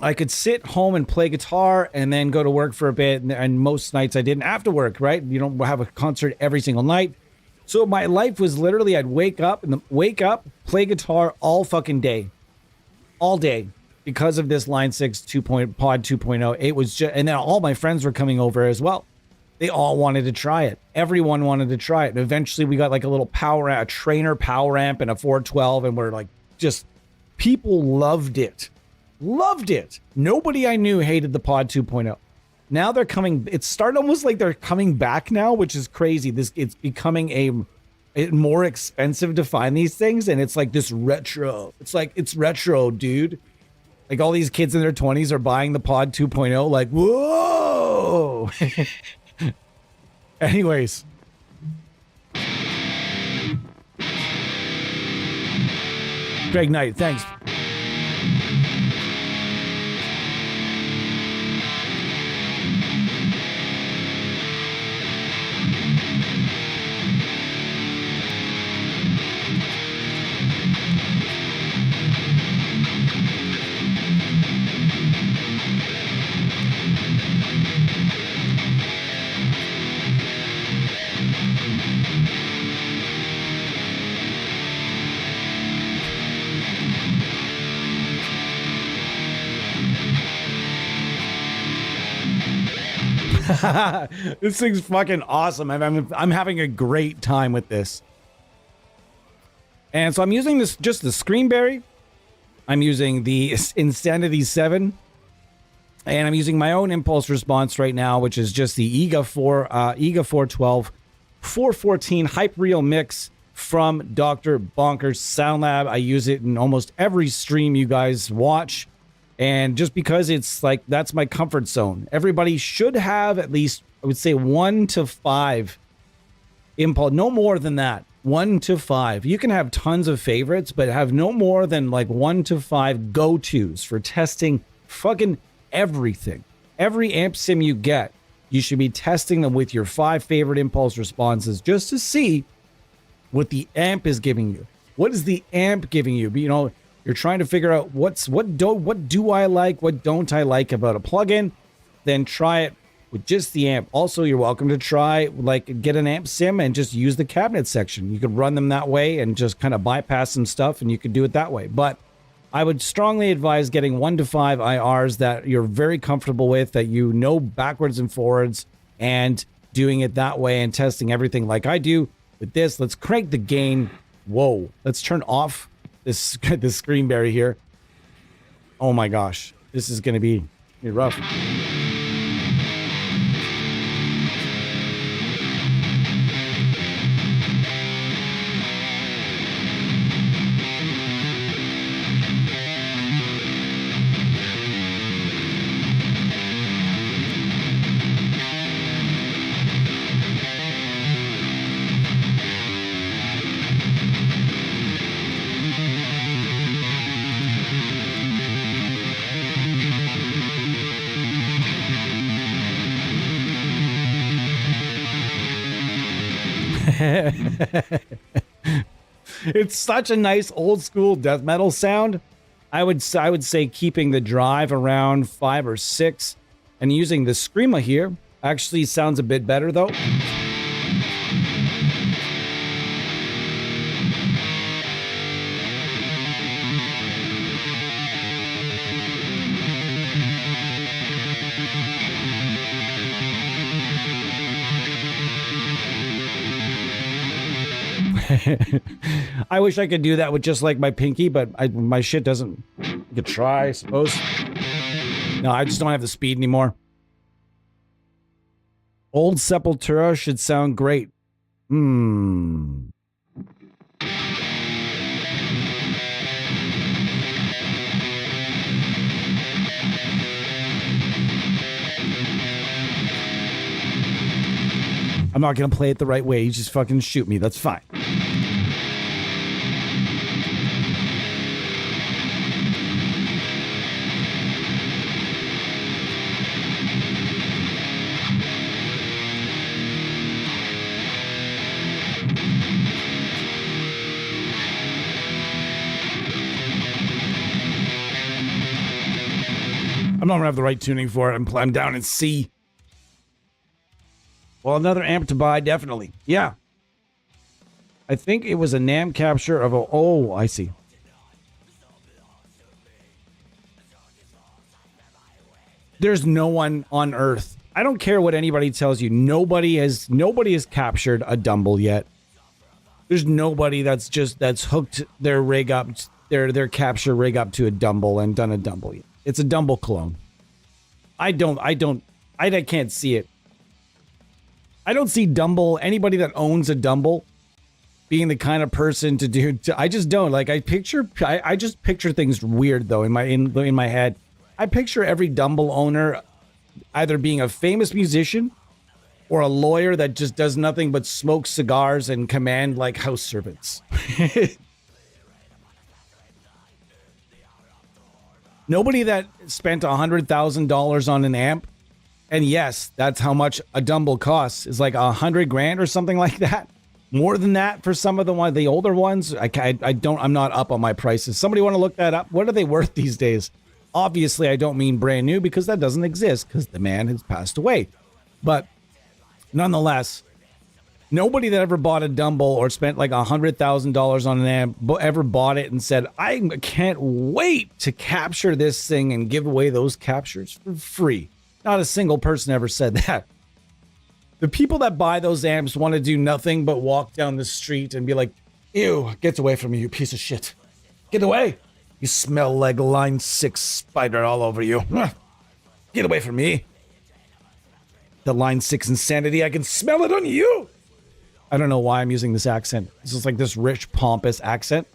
I could sit home and play guitar and then go to work for a bit. And most nights I didn't have to work, right? You don't have a concert every single night. So my life was literally I'd wake up, play guitar all fucking day. All day. Because of this Line 6 Pod 2.0. It was just, and then all my friends were coming over as well. They all wanted to try it. Everyone wanted to try it. And eventually we got like a little a trainer power amp and a 412. And we're like, just, people loved it. Loved it. Nobody I knew hated the Pod 2.0. Now they're coming. It started almost like they're coming back now, which is crazy. It's becoming a more expensive to find these things, and it's like this retro. It's retro, dude. Like all these kids in their 20s are buying the Pod 2.0. Like, whoa. Anyways. Greg Knight, thanks. This thing's fucking awesome. I'm having a great time with this. And so I'm using this, just the Screenberry. I'm using the Insanity 7. And I'm using my own impulse response right now, which is just the EGA 412 414 Hype Real Mix from Dr. Bonker's Sound Lab. I use it in almost every stream you guys watch. And just because it's like, that's my comfort zone. Everybody should have at least, I would say 1 to 5 impulse, no more than that. 1 to 5. You can have tons of favorites, but have no more than like 1 to 5 go-tos for testing fucking everything. Every amp sim you get, you should be testing them with your 5 favorite impulse responses just to see what the amp is giving you. What is the amp giving you? You know, you're trying to figure out what do I like, what don't I like about a plugin, then try it with just the amp. Also, you're welcome to try, like, get an amp sim and just use the cabinet section. You could run them that way and just kind of bypass some stuff, and you could do it that way. But I would strongly advise getting 1 to 5 IRs that you're very comfortable with, that you know backwards and forwards, and doing it that way and testing everything like I do. With this, let's crank the gain. Whoa, let's turn off this Screenberry here. Oh my gosh, this is gonna be rough. It's such a nice old school death metal sound. I would say keeping the drive around 5 or 6 and using the Screama here actually sounds a bit better though. I wish I could do that with just like my pinky, but my shit doesn't. You could try, I suppose. No, I just don't have the speed anymore. Old Sepultura should sound great. I'm not gonna play it the right way. You just fucking shoot me. That's fine. I'm not gonna have the right tuning for it. I'm down in C. Well, another amp to buy, definitely. Yeah. I think it was a NAM capture of a... Oh, I see. There's no one on Earth. I don't care what anybody tells you. Nobody has captured a Dumble yet. There's nobody that's hooked their rig up, their capture rig up to a Dumble and done a Dumble yet. It's a Dumble clone. I can't see it. I don't see Dumble, anybody that owns a Dumble being the kind of person to do, I just don't. Like, I just picture things weird though in my head. I picture every Dumble owner either being a famous musician or a lawyer that just does nothing but smoke cigars and command like house servants. Nobody that spent $100,000 on an amp, and yes, that's how much a Dumble costs, is like $100,000 or something like that. More than that for some of the older ones. I'm not up on my prices. Somebody want to look that up? What are they worth these days? Obviously, I don't mean brand new because that doesn't exist because the man has passed away. But nonetheless, nobody that ever bought a Dumble or spent like $100,000 on an amp ever bought it and said, I can't wait to capture this thing and give away those captures for free. Not a single person ever said that. The people that buy those amps want to do nothing but walk down the street and be like, ew, get away from me, you piece of shit. Get away. You smell like line 6 spider all over you. Get away from me. The line 6 insanity, I can smell it on you. I don't know why I'm using this accent. This is like this rich, pompous accent.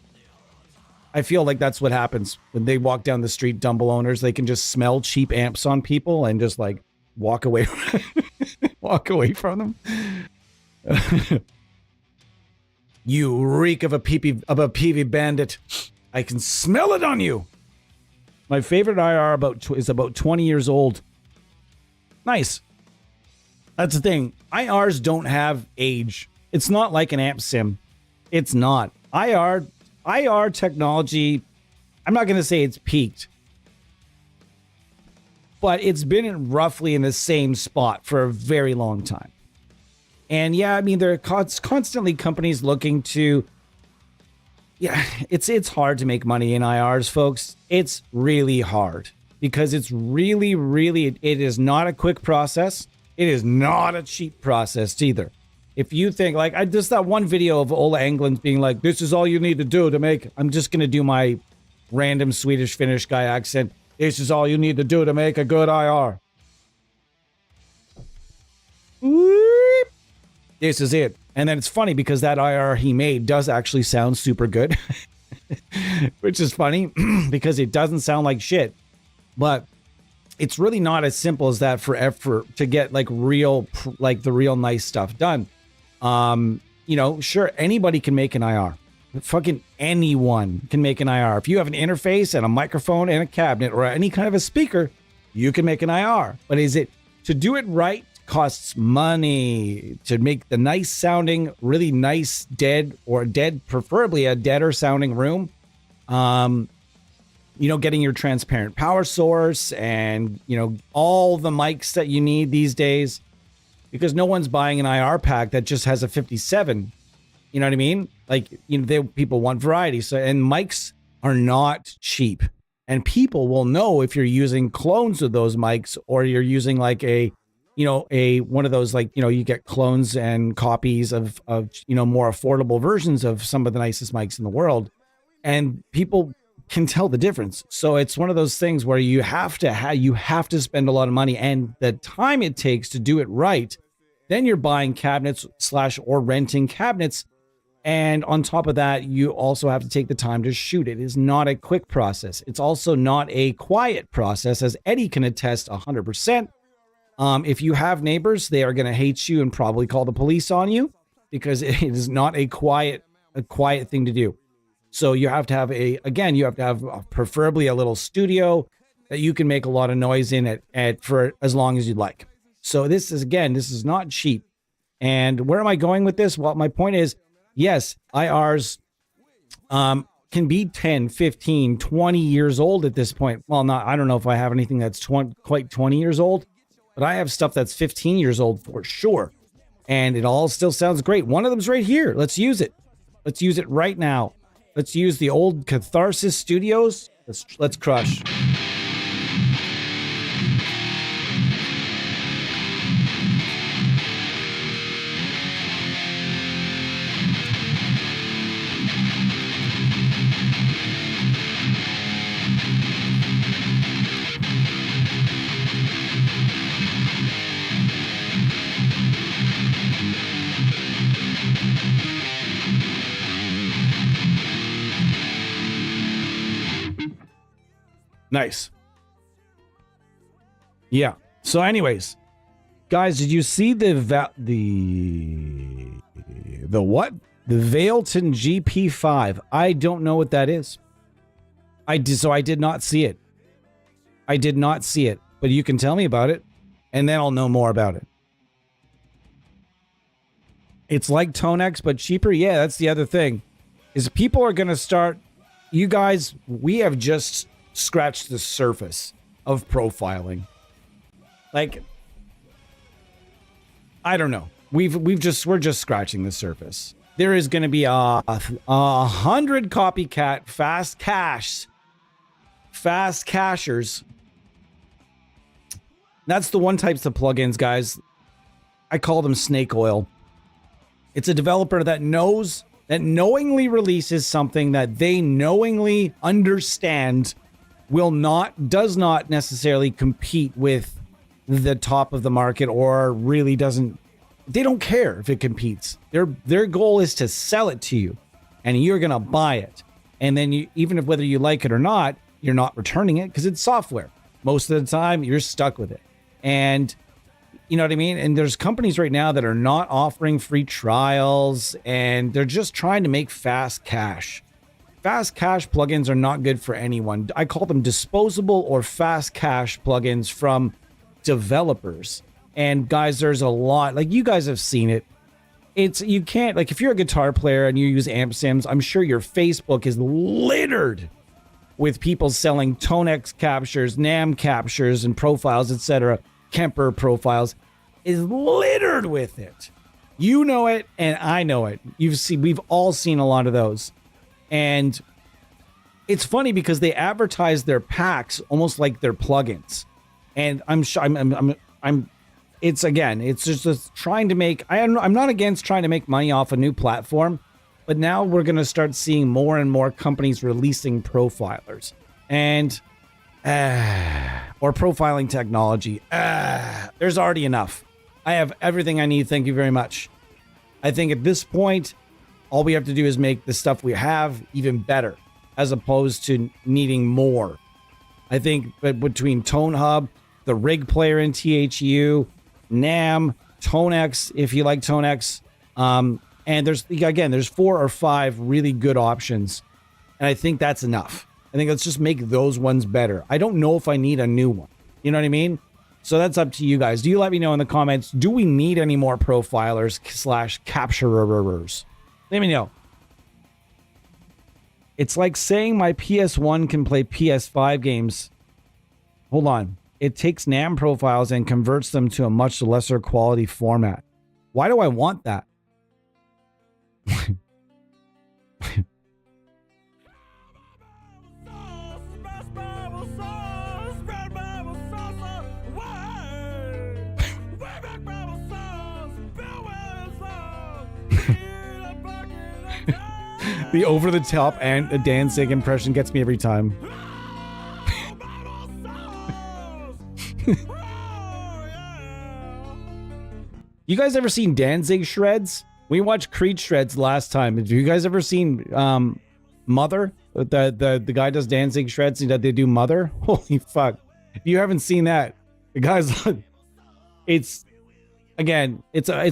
I feel like that's what happens when they walk down the street, Dumble owners. They can just smell cheap amps on people and just like walk away, walk away from them. You reek of a PV bandit. I can smell it on you. My favorite IR is about 20 years old. Nice. That's the thing. IRs don't have age. It's not like an amp sim. It's not. IR technology, I'm not going to say it's peaked, but it's been roughly in the same spot for a very long time. And yeah, I mean, there are constantly companies looking to, yeah, it's hard to make money in IRs, folks. It's really hard because it's really, it is not a quick process. It is not a cheap process either. If you think, like, I just that one video of Ola Englund being like, this is all you need to do to make, I'm just going to do my random Swedish Finnish guy accent. This is all you need to do to make a good IR. Whoop. This is it. And then it's funny because that IR he made does actually sound super good, which is funny because it doesn't sound like shit. But it's really not as simple as that for effort to get like the real nice stuff done. You know, sure, anybody can make an IR. Fucking anyone can make an IR. If you have an interface and a microphone and a cabinet or any kind of a speaker, you can make an IR. But is it to do it right? Costs money to make the nice sounding, really nice preferably a deader sounding room. You know, getting your transparent power source and, you know, all the mics that you need these days, because no one's buying an IR pack that just has a 57. You know what I mean? Like, you know, people want variety. So, and mics are not cheap, and people will know if you're using clones of those mics or you're using like one of those, like, you know, you get clones and copies of, you know, more affordable versions of some of the nicest mics in the world, and people can tell the difference. So it's one of those things where you have to spend a lot of money and the time it takes to do it right. Then you're buying cabinets or renting cabinets. And on top of that, you also have to take the time to shoot. It is not a quick process. It's also not a quiet process, as Eddie can attest 100%. If you have neighbors, they are going to hate you and probably call the police on you because it is not a quiet thing to do. So you have to have preferably a little studio that you can make a lot of noise in for as long as you'd like. So this is not cheap. And where am I going with this? Well, my point is, yes, IRs can be 10, 15, 20 years old at this point. Well, I don't know if I have anything that's quite 20 years old, but I have stuff that's 15 years old for sure. And it all still sounds great. One of them's right here. Let's use it. Let's use it right now. Let's use the old Catharsis Studios. Let's crush. Nice. Yeah. So anyways, guys, did you see the what? The Vailton GP5. I don't know what that is. I did not see it. I did not see it, but you can tell me about it and then I'll know more about it. It's like Tonex, but cheaper. Yeah, that's the other thing. Is people are going to start, you guys, we have just scratched the surface of profiling. Like, I don't know. We're just scratching the surface. There is going to be 100 copycat fast cachers. That's the one types of plugins, guys. I call them snake oil. It's a developer that knowingly releases something that they knowingly understand does not necessarily compete with the top of the market, or really they don't care if it competes. Their goal is to sell it to you and you're going to buy it. And then whether you like it or not, you're not returning it because it's software. Most of the time you're stuck with it. And you know what I mean? And there's companies right now that are not offering free trials and they're just trying to make fast cash. Fast cash plugins are not good for anyone. I call them disposable or fast cash plugins from developers. And guys, there's a lot, like you guys have seen it. You can't, like if you're a guitar player and you use amp sims, I'm sure your Facebook is littered with people selling Tonex captures, NAM captures and profiles, etc. Kemper profiles is littered with it. You know it and I know it. We've all seen a lot of those. And it's funny because they advertise their packs almost like they're plugins. And it's just trying to make, I'm not against trying to make money off a new platform, but now we're going to start seeing more and more companies releasing profilers and, or profiling technology. There's already enough. I have everything I need. Thank you very much. I think at this point, all we have to do is make the stuff we have even better, as opposed to needing more. I think that between Tone Hub, the rig player in THU, NAM, Tonex, if you like Tonex, and there's 4 or 5 really good options, and I think that's enough. I think let's just make those ones better. I don't know if I need a new one. You know what I mean? So that's up to you guys. Do you let me know in the comments, do we need any more profilers / capturers? Let me know. It's like saying my PS1 can play PS5 games. Hold on. It takes NAM profiles and converts them to a much lesser quality format. Why do I want that? The over-the-top and a Danzig impression gets me every time. You guys ever seen Danzig shreds? We watched Creed shreds last time. Have you guys ever seen Mother? The guy does Danzig shreds and they do Mother? Holy fuck. If you haven't seen that, the guy's it's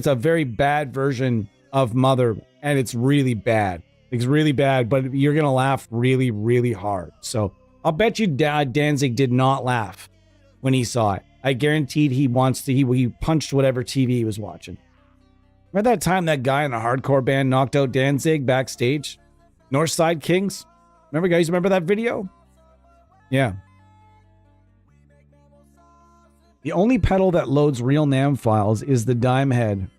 a very bad version of Mother, and it's really bad. It's really bad, but you're gonna laugh really, really hard. So I'll bet you Danzig did not laugh when he saw it. I guaranteed he punched whatever TV he was watching. Remember that time that guy in a hardcore band knocked out Danzig backstage? Northside Kings? Remember, guys? Remember that video? Yeah. The only pedal that loads real NAM files is the dime head.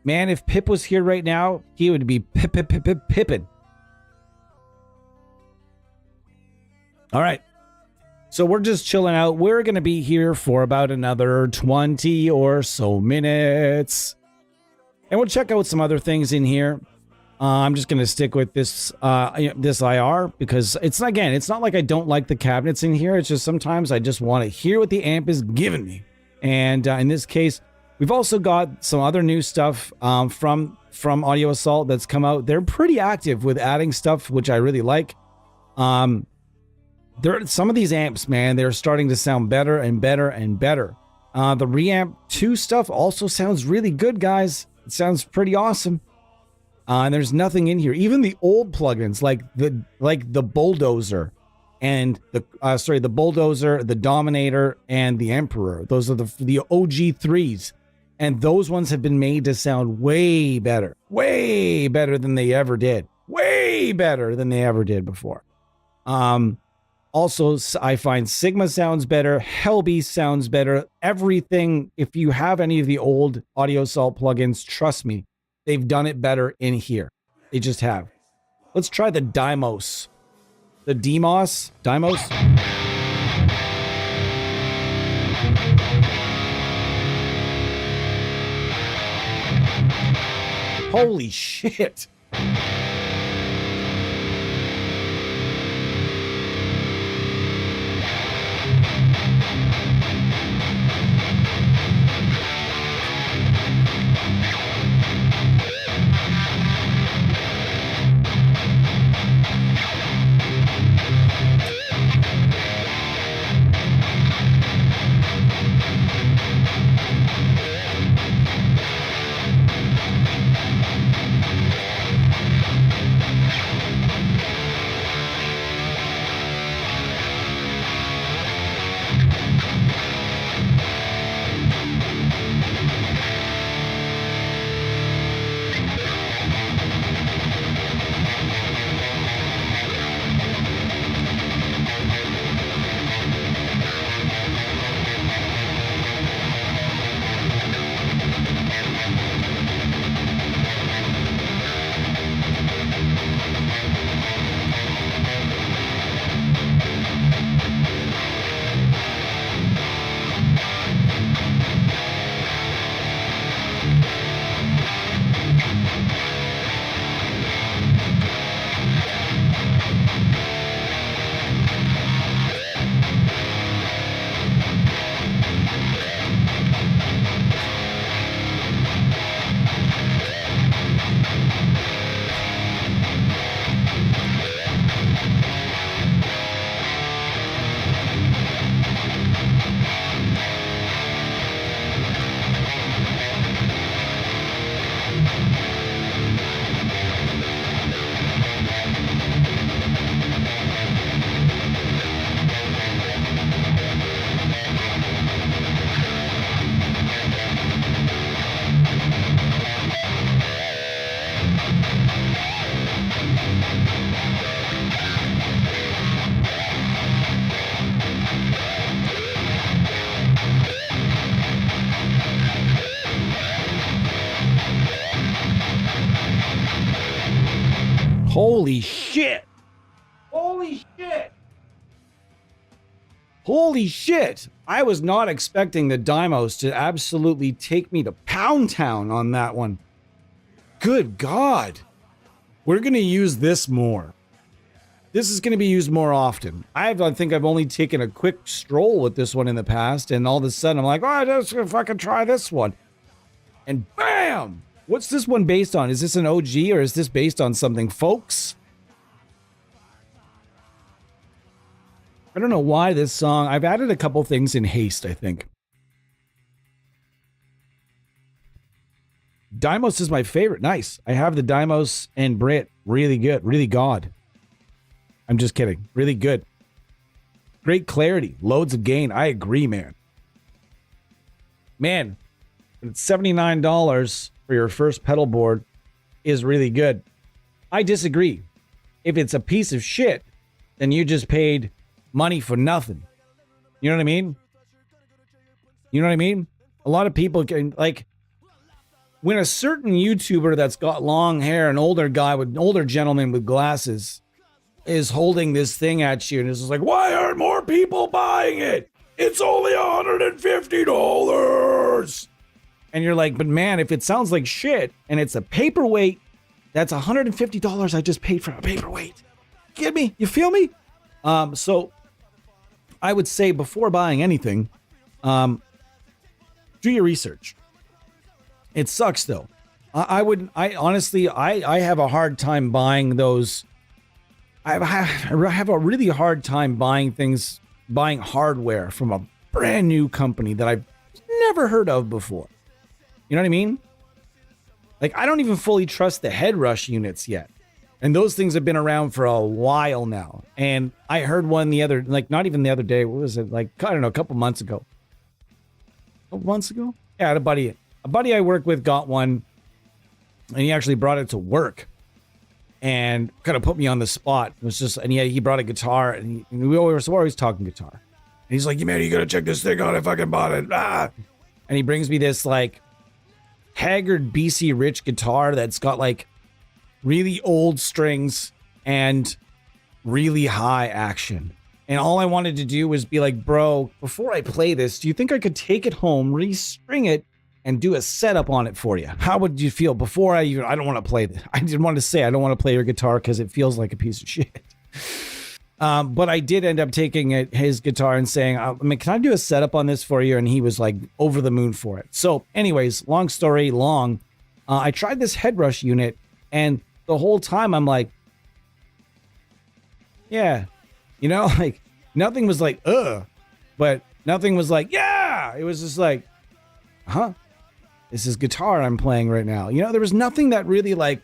Man, if Pip was here right now, he would be pippin'. All right. So we're just chilling out. We're going to be here for about another 20 or so minutes. And we'll check out some other things in here. I'm just going to stick with this this IR because it's not like I don't like the cabinets in here. It's just sometimes I just want to hear what the amp is giving me. And in this case, we've also got some other new stuff from Audio Assault that's come out. They're pretty active with adding stuff, which I really like. Some of these amps, man, they're starting to sound better and better and better. The Reamp 2 stuff also sounds really good, guys. It sounds pretty awesome. And there's nothing in here. Even the old plugins, like the Bulldozer and the Bulldozer, the Dominator, and the Emperor. Those are the OG 3s. And those ones have been made to sound way better than they ever did. Way better than they ever did before. Also, I find Sigma sounds better. Hellbeast sounds better. Everything, if you have any of the old Audio Assault plugins, trust me, they've done it better in here. They just have. Let's try the Dymos. The Dymos? Holy shit. Holy shit. Holy shit. Holy shit. I was not expecting the Dymos to absolutely take me to Pound Town on that one. Good God. We're going to use this more. This is going to be used more often. I think I've only taken a quick stroll with this one in the past, and all of a sudden I'm like, oh, I'm just going to fucking try this one. And bam! What's this one based on? Is this an OG or is this based on something, folks? I don't know why this song... I've added a couple things in haste, I think. Dymos is my favorite. Nice. I have the Dymos and Brit. Really good. Really God. I'm just kidding. Really good. Great clarity. Loads of gain. I agree, man. Man, it's $79 for your first pedal board is really good. I disagree. if it's a piece of shit, then you just paid money for nothing. You know what I mean? You know what I mean? A lot of people can, like, when a certain YouTuber that's got long hair, an older gentleman with glasses, is holding this thing at you and is like, why aren't more people buying it? It's only $150. And you're like, but man, if it sounds like shit and it's a paperweight, that's $150 I just paid for a paperweight. Get me? You feel me? So I would say before buying anything, do your research. It sucks though. I honestly have a hard time buying those. I have a really hard time buying hardware from a brand new company that I've never heard of before. You know what I mean? Like, I don't even fully trust the headrush units yet. And those things have been around for a while now. And I heard one not even the other day. What was it? Like, I don't know, a couple months ago. Yeah, I had a buddy I work with got one, and he actually brought it to work and kind of put me on the spot. It was just, and he brought a guitar, and we're always talking guitar. And he's like, man, you gotta check this thing out. I fucking bought it. And he brings me this like haggard BC Rich guitar that's got like really old strings and really high action. And all I wanted to do was be like, bro, before I play this, do you think I could take it home, restring it, and do a setup on it for you? How would you feel before I don't want to play this. I didn't want to say I don't want to play your guitar because it feels like a piece of shit. But I did end up taking his guitar and saying, can I do a setup on this for you? And he was like over the moon for it. So anyways, long story long, I tried this headrush unit, and the whole time I'm like, yeah, you know, like nothing was like, but nothing was like, yeah, it was just like, huh? This is guitar I'm playing right now. You know, there was nothing that really like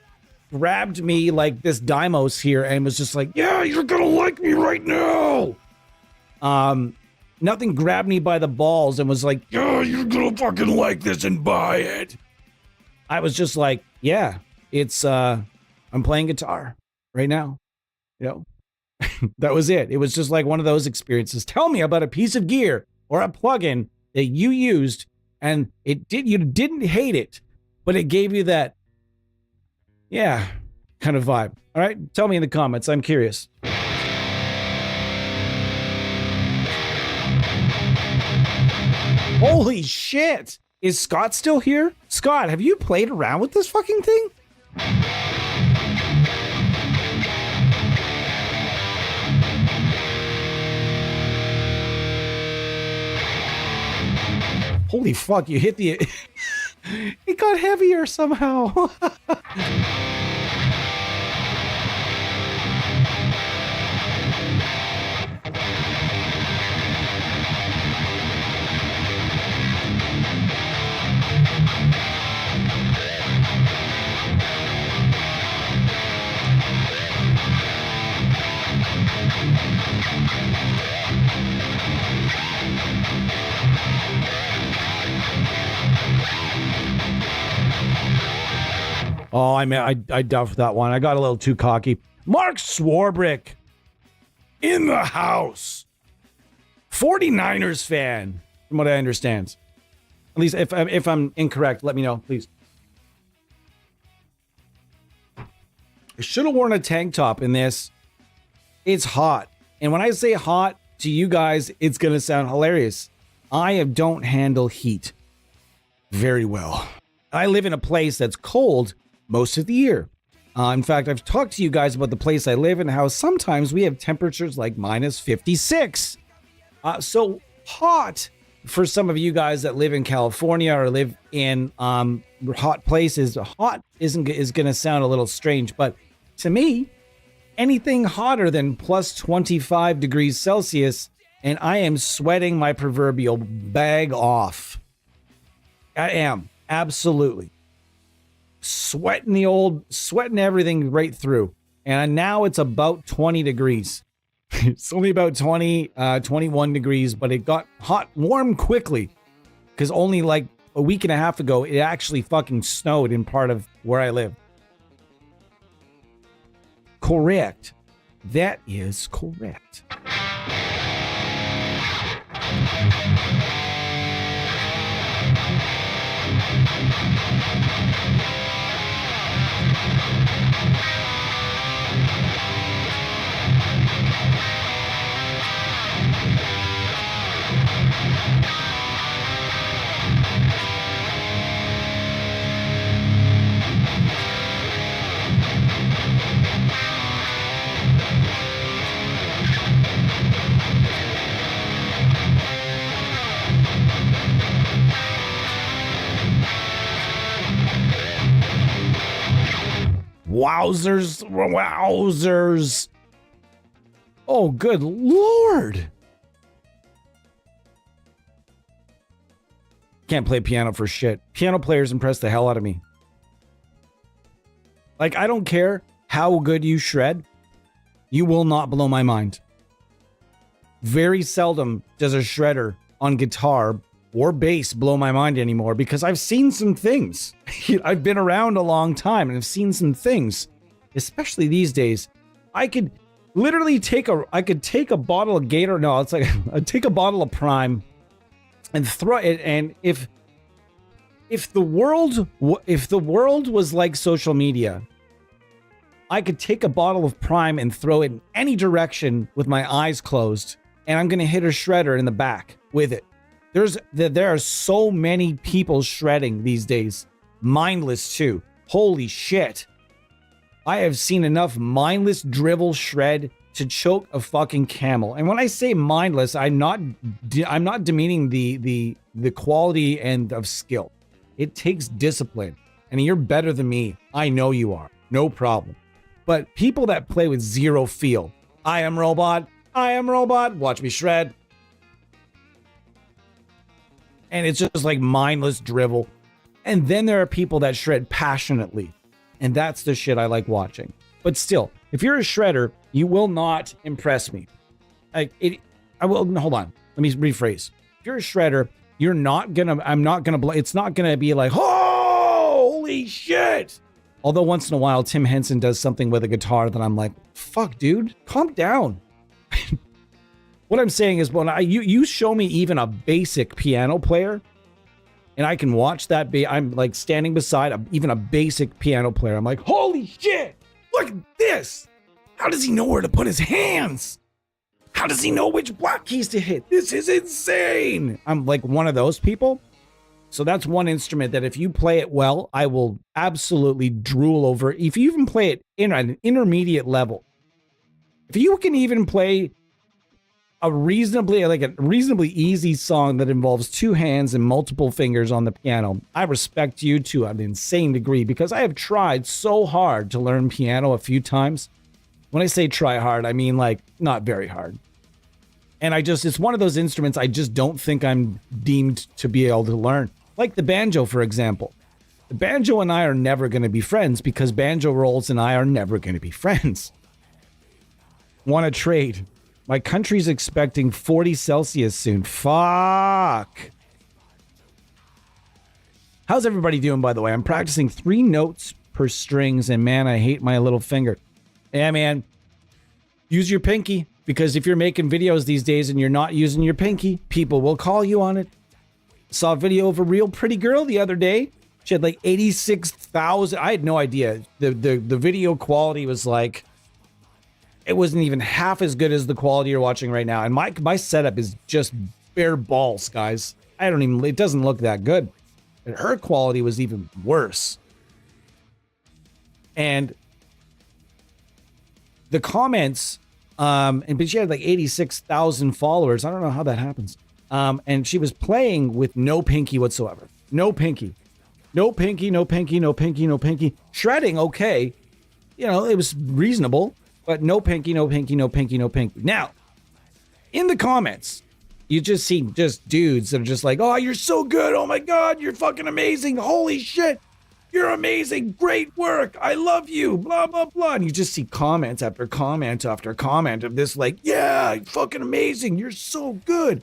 grabbed me like this Dymos here and was just like, yeah, you're gonna like me right now. Nothing grabbed me by the balls and was like, yeah, you're gonna fucking like this and buy it. I was just like, yeah, it's I'm playing guitar right now. You know, that was it. It was just like one of those experiences. Tell me about a piece of gear or a plugin that you used and you didn't hate it, but it gave you that, yeah, kind of vibe. All right, tell me in the comments. I'm curious. Holy shit! Is Scott still here? Scott, have you played around with this fucking thing? Holy fuck, you hit the... It got heavier somehow. Oh, I duffed that one. I got a little too cocky. Mark Swarbrick in the house. 49ers fan, from what I understand. At least if I'm incorrect, let me know, please. I should have worn a tank top in this. It's hot. And when I say hot to you guys, it's going to sound hilarious. I don't handle heat very well. I live in a place that's cold most of the year. In fact, I've talked to you guys about the place I live in, how sometimes we have temperatures like minus 56. So hot for some of you guys that live in California or live in hot places. Hot is going to sound a little strange, but to me, anything hotter than plus 25 degrees Celsius, and I am sweating my proverbial bag off. I am, absolutely. Sweating everything right through. And now it's about 20 degrees. It's only about 21 degrees, but it got warm quickly. Because only like a week and a half ago, it actually fucking snowed in part of where I live. correct. That is correct. Wowzers, wowzers. Oh, good Lord. Can't play piano for shit. Piano players impress the hell out of me. Like, I don't care how good you shred. You will not blow my mind. Very seldom does a shredder on guitar or bass blow my mind anymore because I've seen some things. I've been around a long time and I've seen some things, especially these days. I could literally take a bottle of Gator. No, it's like I'd take a bottle of Prime and throw it. And if the world was like social media, I could take a bottle of Prime and throw it in any direction with my eyes closed, and I'm gonna hit a shredder in the back with it. There are so many people shredding these days. Mindless too. Holy shit. I have seen enough mindless drivel shred to choke a fucking camel. And when I say mindless, I'm not demeaning the quality and of skill. It takes discipline. And you're better than me. I know you are. No problem. But people that play with zero feel. I am robot. Watch me shred. And it's just like mindless drivel. And then there are people that shred passionately. And that's the shit I like watching. But still, if you're a shredder, you will not impress me. Hold on. Let me rephrase. If you're a shredder, it's not gonna be like, holy shit. Although once in a while, Tim Henson does something with a guitar that I'm like, fuck, dude, calm down. What I'm saying is, when you show me even a basic piano player, and I can watch that. I'm like standing beside even a basic piano player. I'm like, holy shit! Look at this! How does he know where to put his hands? How does he know which block keys to hit? This is insane! I'm like one of those people. So that's one instrument that if you play it well, I will absolutely drool over. If you even play it in an intermediate level, if you can even play a reasonably easy song that involves two hands and multiple fingers on the piano, I respect you to an insane degree, because I have tried so hard to learn piano a few times. When I say try hard, I mean like not very hard. And it's one of those instruments I just don't think I'm deemed to be able to learn. Like the banjo, for example. The banjo and I are never going to be friends because banjo rolls and I are never going to be friends. Want to trade? My country's expecting 40 Celsius soon. Fuck. How's everybody doing, by the way? I'm practicing 3 notes per strings, and man, I hate my little finger. Yeah, man. Use your pinky, because if you're making videos these days and you're not using your pinky, people will call you on it. Saw a video of a real pretty girl the other day. She had like 86,000. I had no idea. The video quality was like, it wasn't even half as good as the quality you're watching right now. And my setup is just bare balls, guys. It doesn't look that good. And her quality was even worse. And the comments, but she had like 86,000 followers. I don't know how that happens. And she was playing with no pinky whatsoever. No pinky. No pinky, no pinky, no pinky, no pinky. Shredding, okay. You know, it was reasonable. But no pinky, no pinky, no pinky, no pinky. Now, in the comments, you just see just dudes that are just like, oh, you're so good. Oh my God, you're fucking amazing. Holy shit. You're amazing. Great work. I love you. Blah, blah, blah. And you just see comments after comment after comment of this like, yeah, fucking amazing. You're so good.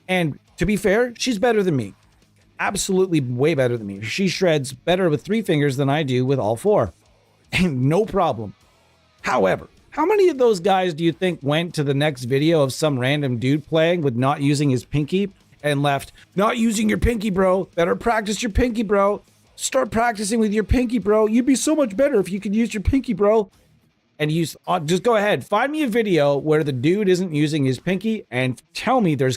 And to be fair, she's better than me. Absolutely way better than me. She shreds better with 3 fingers than I do with all 4. And no problem. However, how many of those guys do you think went to the next video of some random dude playing with not using his pinky and left, not using your pinky, bro. Better practice your pinky, bro. Start practicing with your pinky, bro. You'd be so much better if you could use your pinky, bro. And use, just go ahead. Find me a video where the dude isn't using his pinky and tell me there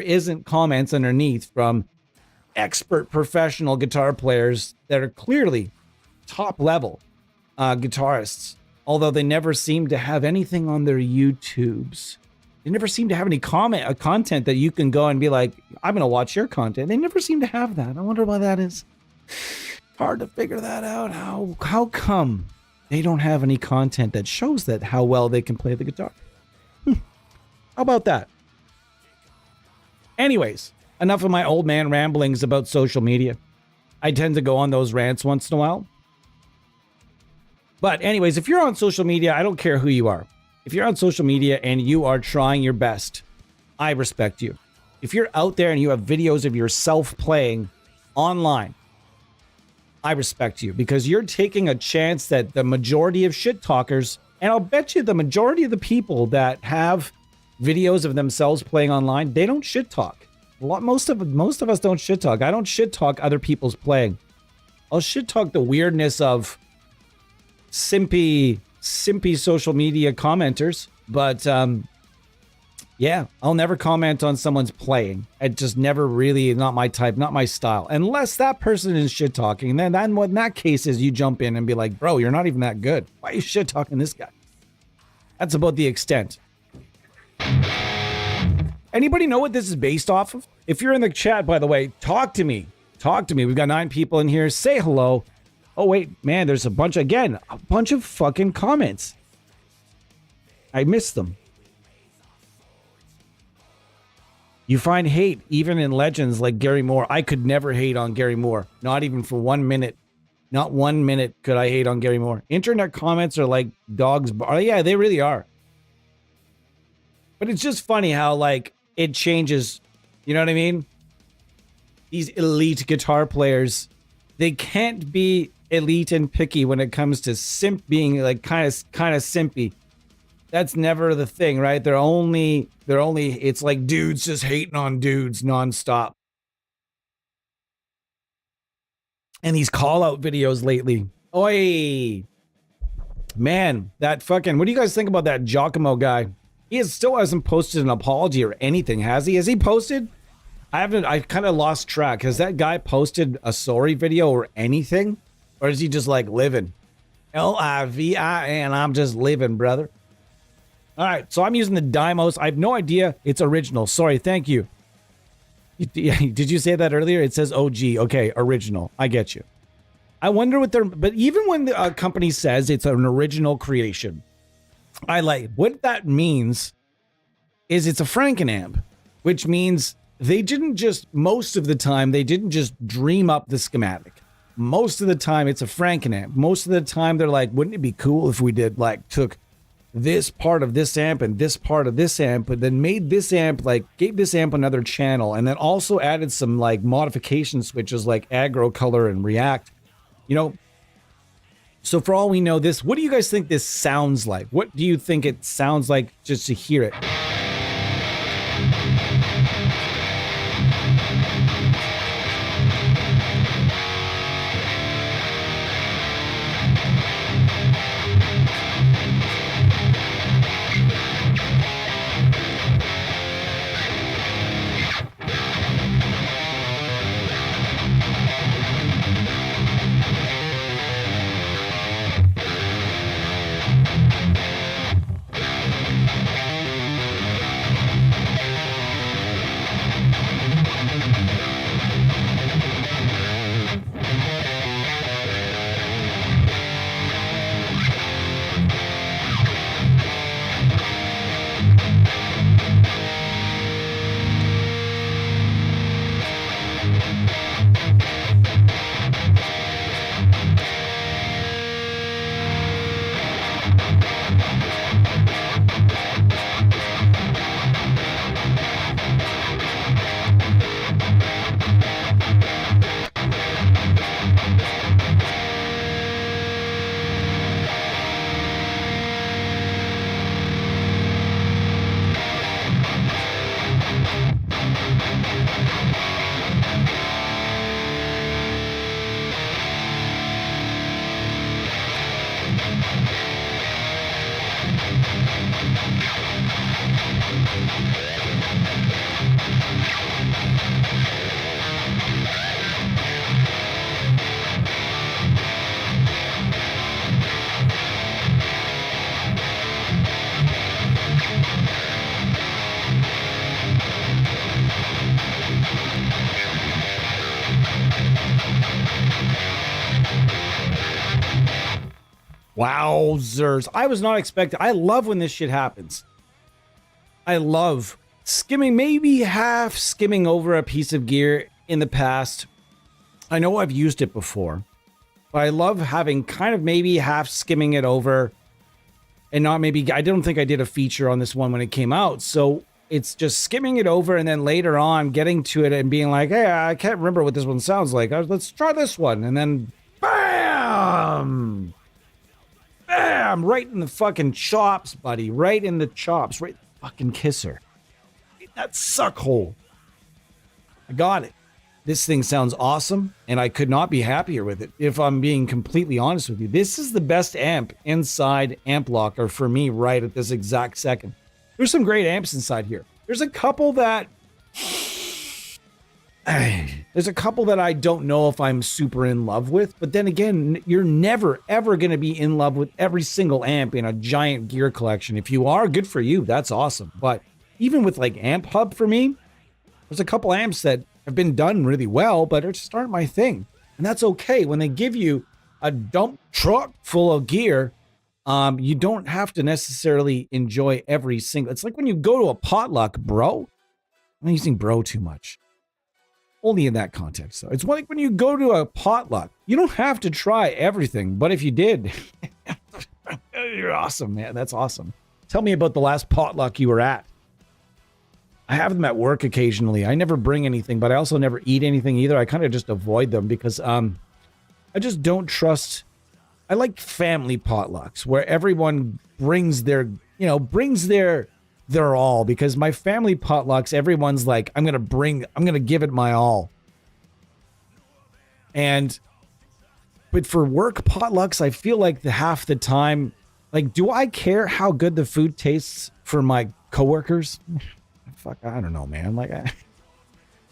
isn't comments underneath from expert professional guitar players that are clearly top level guitarists. Although they never seem to have anything on their YouTubes. They never seem to have any content that you can go and be like, I'm going to watch your content. They never seem to have that. I wonder why that is. Hard to figure that out. How come they don't have any content that shows that how well they can play the guitar? How about that? Anyways, enough of my old man ramblings about social media. I tend to go on those rants once in a while. But anyways, if you're on social media, I don't care who you are. If you're on social media and you are trying your best, I respect you. If you're out there and you have videos of yourself playing online, I respect you because you're taking a chance that the majority of shit talkers, and I'll bet you the majority of the people that have videos of themselves playing online, they don't shit talk. Most of us don't shit talk. I don't shit talk other people's playing. I'll shit talk the weirdness of simpy social media commenters, but yeah, I'll never comment on someone's playing. It just never really, not my type, not my style, unless that person is shit talking. Then what in that case is you jump in and be like, bro, you're not even that good. Why are you shit talking this guy? That's about the extent. Anybody know what this is based off of? If you're in the chat, by the way, talk to me. We've got 9 people in here. Say hello. Oh, wait, man, there's a bunch of fucking comments. I missed them. You find hate even in legends like Gary Moore. I could never hate on Gary Moore. Not even for 1 minute. Not 1 minute could I hate on Gary Moore. Internet comments are like dogs. Yeah, they really are. But it's just funny how, like, it changes. You know what I mean? These elite guitar players, they can't be elite and picky when it comes to being like kind of simpy. That's never the thing, right? They're only it's like dudes just hating on dudes nonstop. And these call out videos lately. Oi, man, that fucking, what do you guys think about that Giacomo guy? He still hasn't posted an apology or anything, has he? Has he posted? I kind of lost track. Has that guy posted a sorry video or anything? Or is he just like living? L-I-V-I-N, I'm just living, brother. All right, so I'm using the Dymos. I have no idea. It's original. Sorry, thank you. Did you say that earlier? It says OG. Okay, original. I get you. I wonder what but even when the company says it's an original creation, what that means is it's a Frankenamp, which means most of the time, they didn't just dream up the schematic. Most of the time, it's a Frankenamp. Most of the time, they're like, wouldn't it be cool if we did, like, took this part of this amp and this part of this amp, but then made this amp, like, gave this amp another channel, and then also added some, like, modification switches like aggro, color, and react. You know, so for all we know, what do you guys think this sounds like? What do you think it sounds like just to hear it? Wowzers. I was not expecting. I love when this shit happens. I love skimming, maybe half skimming over a piece of gear in the past. I know I've used it before, but I love having kind of maybe half skimming it over and not maybe, I don't think I did a feature on this one when it came out. So it's just skimming it over and then later on getting to it and being like, hey, I can't remember what this one sounds like. Let's try this one. And then bam, bam, right in the fucking chops, buddy. Right in the chops, right in the fucking kisser. That suck hole. I got it. This thing sounds awesome, and I could not be happier with it, if I'm being completely honest with you. This is the best amp inside Amp Locker for me right at this exact second. There's some great amps inside here. There's a couple that... There's a couple that I don't know if I'm super in love with, but then again, you're never, ever going to be in love with every single amp in a giant gear collection. If you are, good for you. That's awesome. But even with like Amp Hub for me, there's a couple amps that have been done really well, but it just aren't my thing. And that's okay. When they give you a dump truck full of gear, you don't have to necessarily enjoy every single. It's like when you go to a potluck, bro. I'm using bro too much. Only in that context, though. It's like when you go to a potluck, you don't have to try everything, but if you did, you're awesome, man. That's awesome. Tell me about the last potluck you were at. I have them at work occasionally. I never bring anything, but I also never eat anything either. I kind of just avoid them because I just don't trust. I like family potlucks where everyone brings their all, because my family potlucks, everyone's like, I'm going to give it my all. But for work potlucks, I feel like half the time, like, do I care how good the food tastes for my coworkers? Fuck, I don't know, man. Like,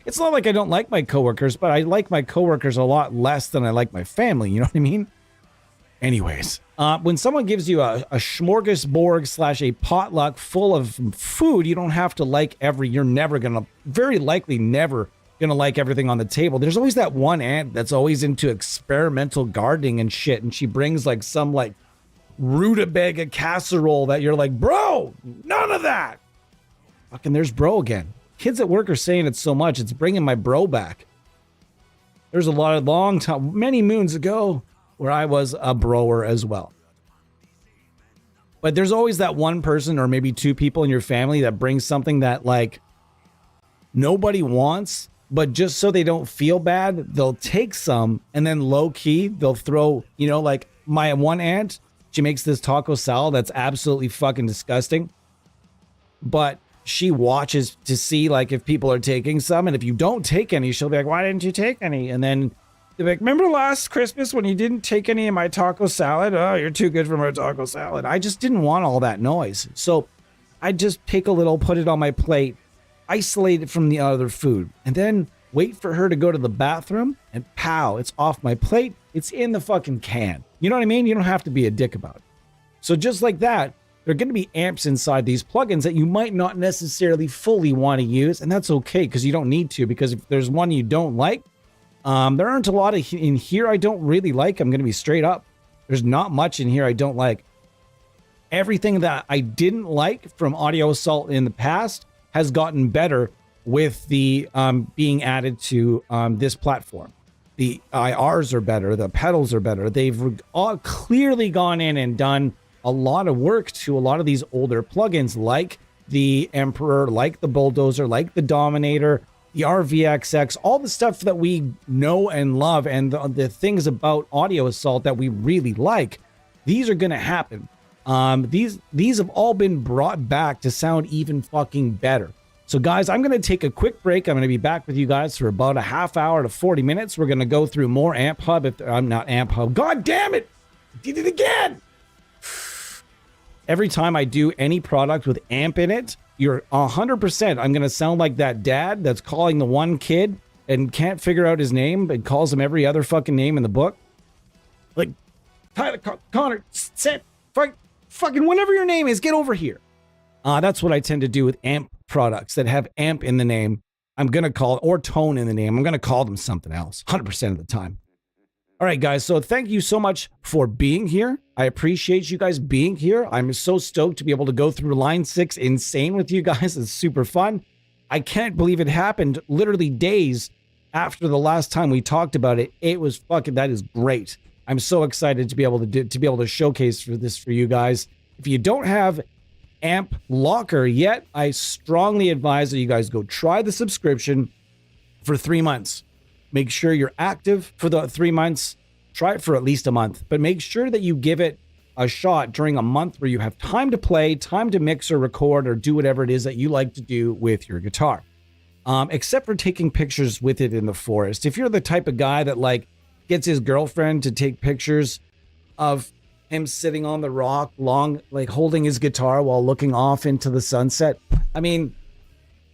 it's not like I don't like my coworkers, but I like my coworkers a lot less than I like my family. You know what I mean? Anyways, when someone gives you a smorgasbord / a potluck full of food, you don't have to like you're never gonna, very likely never gonna like everything on the table. There's always that one aunt that's always into experimental gardening and shit, and she brings like some like rutabaga casserole that you're like, bro, none of that. Fucking there's bro again. Kids at work are saying it so much, it's bringing my bro back. There's a lot of long time, many moons ago, where I was a broer as well. But there's always that one person or maybe two people in your family that brings something that like nobody wants, but just so they don't feel bad, they'll take some and then low key, they'll throw, like my one aunt, she makes this taco salad that's absolutely fucking disgusting. But she watches to see like if people are taking some, and if you don't take any, she'll be like, why didn't you take any? And then they're like, remember last Christmas when you didn't take any of my taco salad? Oh, you're too good for my taco salad. I just didn't want all that noise. So I just pick a little, put it on my plate, isolate it from the other food, and then wait for her to go to the bathroom, and pow, it's off my plate. It's in the fucking can. You know what I mean? You don't have to be a dick about it. So just like that, there are going to be amps inside these plugins that you might not necessarily fully want to use, and that's okay because you don't need to, because if there's one you don't like, there aren't a lot in here I don't really like. I'm going to be straight up. There's not much in here I don't like. Everything that I didn't like from Audio Assault in the past has gotten better with the being added to this platform. The IRs are better. The pedals are better. They've all clearly gone in and done a lot of work to a lot of these older plugins, like the Emperor, like the Bulldozer, like the Dominator, the RVXX, all the stuff that we know and love, and the things about Audio Assault that we really like. These are going to happen. These have all been brought back to sound even fucking better. So guys, I'm going to take a quick break. I'm going to be back with you guys for about a half hour to 40 minutes. We're going to go through more Amp Hub. I'm not Amp Hub. God damn it! I did it again! Every time I do any product with amp in it, you're 100%. I'm going to sound like that dad that's calling the one kid and can't figure out his name, but calls him every other fucking name in the book. Like, Tyler, Connor, Sam, fucking whatever your name is, get over here. That's what I tend to do with amp products that have amp in the name. I'm going to call, or tone in the name. I'm going to call them something else 100% of the time. All right, guys. So thank you so much for being here. I appreciate you guys being here. I'm so stoked to be able to go through Line 6 insane with you guys. It's super fun. I can't believe it happened literally days after the last time we talked about it. It was fucking, that is great. I'm so excited to be able to showcase for this for you guys. If you don't have Amp Locker yet, I strongly advise that you guys go try the subscription for 3 months. Make sure you're active for the 3 months. Try it for at least a month, but make sure that you give it a shot during a month where you have time to play, time to mix or record or do whatever it is that you like to do with your guitar. Except for taking pictures with it in the forest. If you're the type of guy that like gets his girlfriend to take pictures of him sitting on the rock, like holding his guitar while looking off into the sunset, I mean,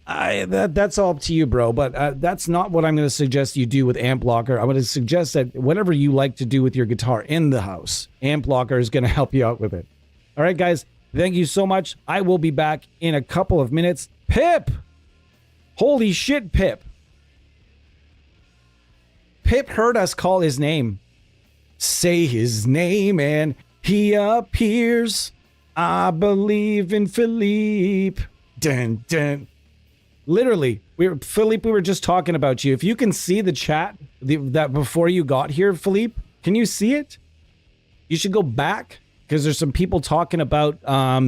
that's all up to you, bro. But that's not what I'm going to suggest you do with Amp Locker. I'm going to suggest that whatever you like to do with your guitar in the house, Amp Locker is going to help you out with it. All right, guys. Thank you so much. I will be back in a couple of minutes. Pip! Holy shit, Pip. Pip heard us call his name. Say his name and he appears. I believe in Philippe. Dun, dun. Literally, Philippe, we were just talking about you. If you can see the chat that before you got here, Philippe, can you see it? You should go back because there's some people talking about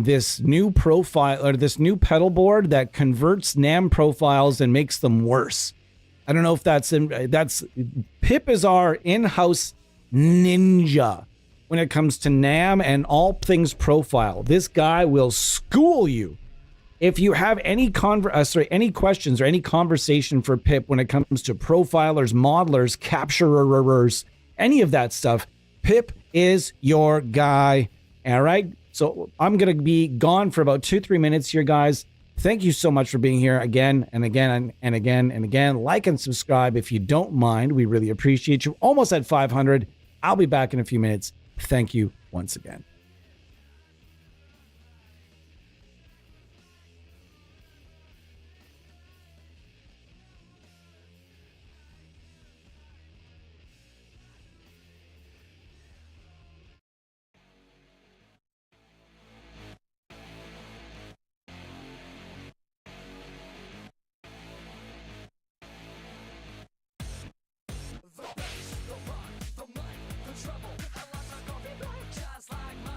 this new profile or this new pedal board that converts NAMM profiles and makes them worse. I don't know if that's Pip is our in-house ninja when it comes to NAMM and all things profile. This guy will school you. If you have any questions or any conversation for Pip when it comes to profilers, modelers, capturers, any of that stuff, Pip is your guy. All right. So I'm going to be gone for about 2-3 minutes here, guys. Thank you so much for being here again and again and again and again. Like and subscribe if you don't mind. We really appreciate you. Almost at 500. I'll be back in a few minutes. Thank you once again. The bass, the run, the mic, the treble, I like my coffee black just like mine.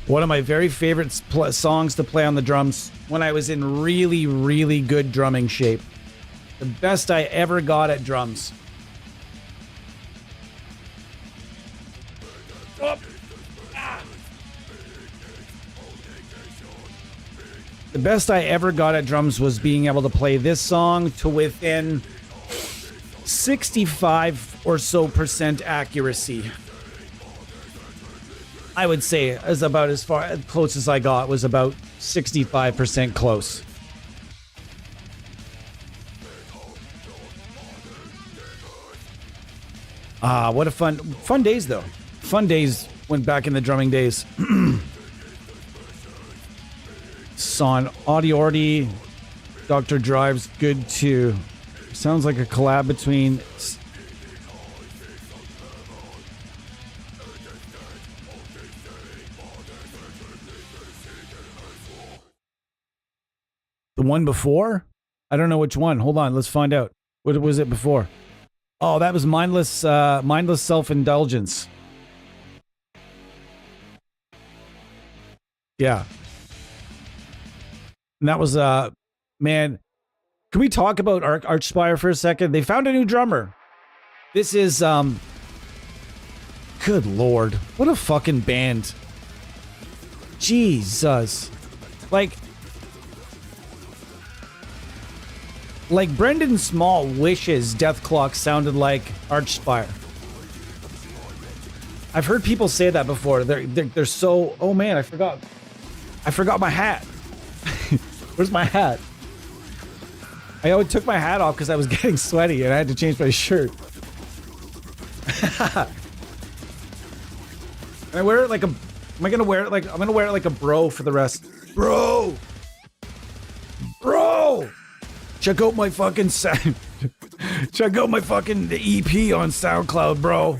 One of my very favorite songs to play on the drums when I was in really, really good drumming shape. The best I ever got at drums. Oh. Ah. The best I ever got at drums was being able to play this song to within 65 or so % accuracy. I would say as about as close as I got was about 65% close. What a fun days though. Fun days went back in the drumming days. Son, Audiority, Dr. Drive's good too. Sounds like a collab between... The one before? I don't know which one. Hold on, let's find out. What was it before? Oh, that was mindless self-indulgence. Yeah. And that was man. Can we talk about Archspire for a second? They found a new drummer. This is good lord, what a fucking band. Jesus. Like Brendan Small wishes Death Clock sounded like Archspire. I've heard people say that before. They're so... Oh man, I forgot my hat. Where's my hat? I always took my hat off because I was getting sweaty and I had to change my shirt. Can I wear it like a... Am I gonna wear it like... I'm gonna wear it like a bro for the rest. Bro! Check out my fucking sound. Check out my fucking EP on SoundCloud, bro.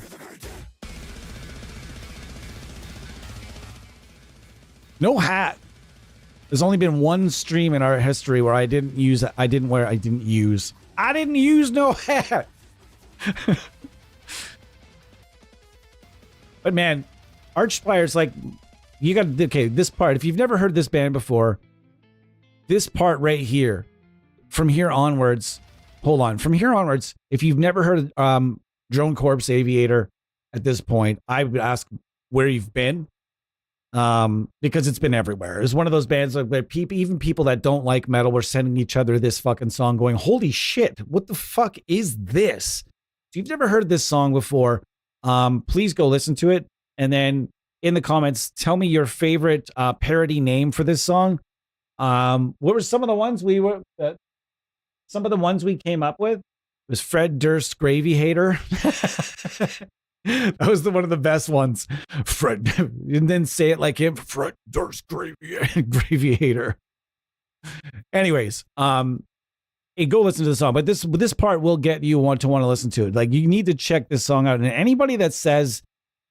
No hat. There's only been one stream in our history where I didn't use no hat. But man, Archspire's like, you got, okay, this part, if you've never heard this band before, this part right here, from here onwards, hold on, from here onwards, if you've never heard Drone Corpse Aviator at this point, I would ask where you've been, because it's been everywhere. It's one of those bands where even people that don't like metal were sending each other this fucking song going, holy shit, what the fuck is this? If you've never heard this song before, please go listen to it. And then in the comments, tell me your favorite parody name for this song. What were some of the ones some of the ones we came up with? It was Fred Durst Gravy Hater. That was one of the best ones. Fred, and then say it like him, Fred Durst Gravy Hater. Anyways, hey, go listen to the song. But this part will get you want to listen to it. Like, you need to check this song out. And anybody that says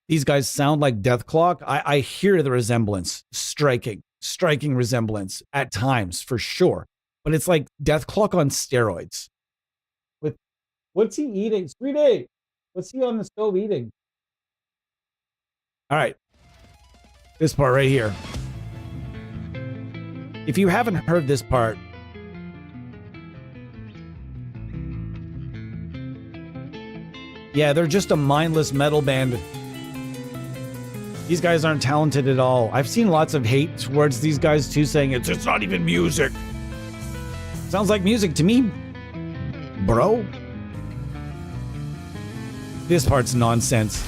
these guys sound like Death Clock, I hear the resemblance, striking resemblance at times for sure. But it's like Death Clock on steroids. With what's he eating? Sweet A, what's he on the stove eating? All right, this part right here. If you haven't heard this part, yeah, they're just a mindless metal band. These guys aren't talented at all. I've seen lots of hate towards these guys too, saying it's not even music. Sounds like music to me, bro. This part's nonsense.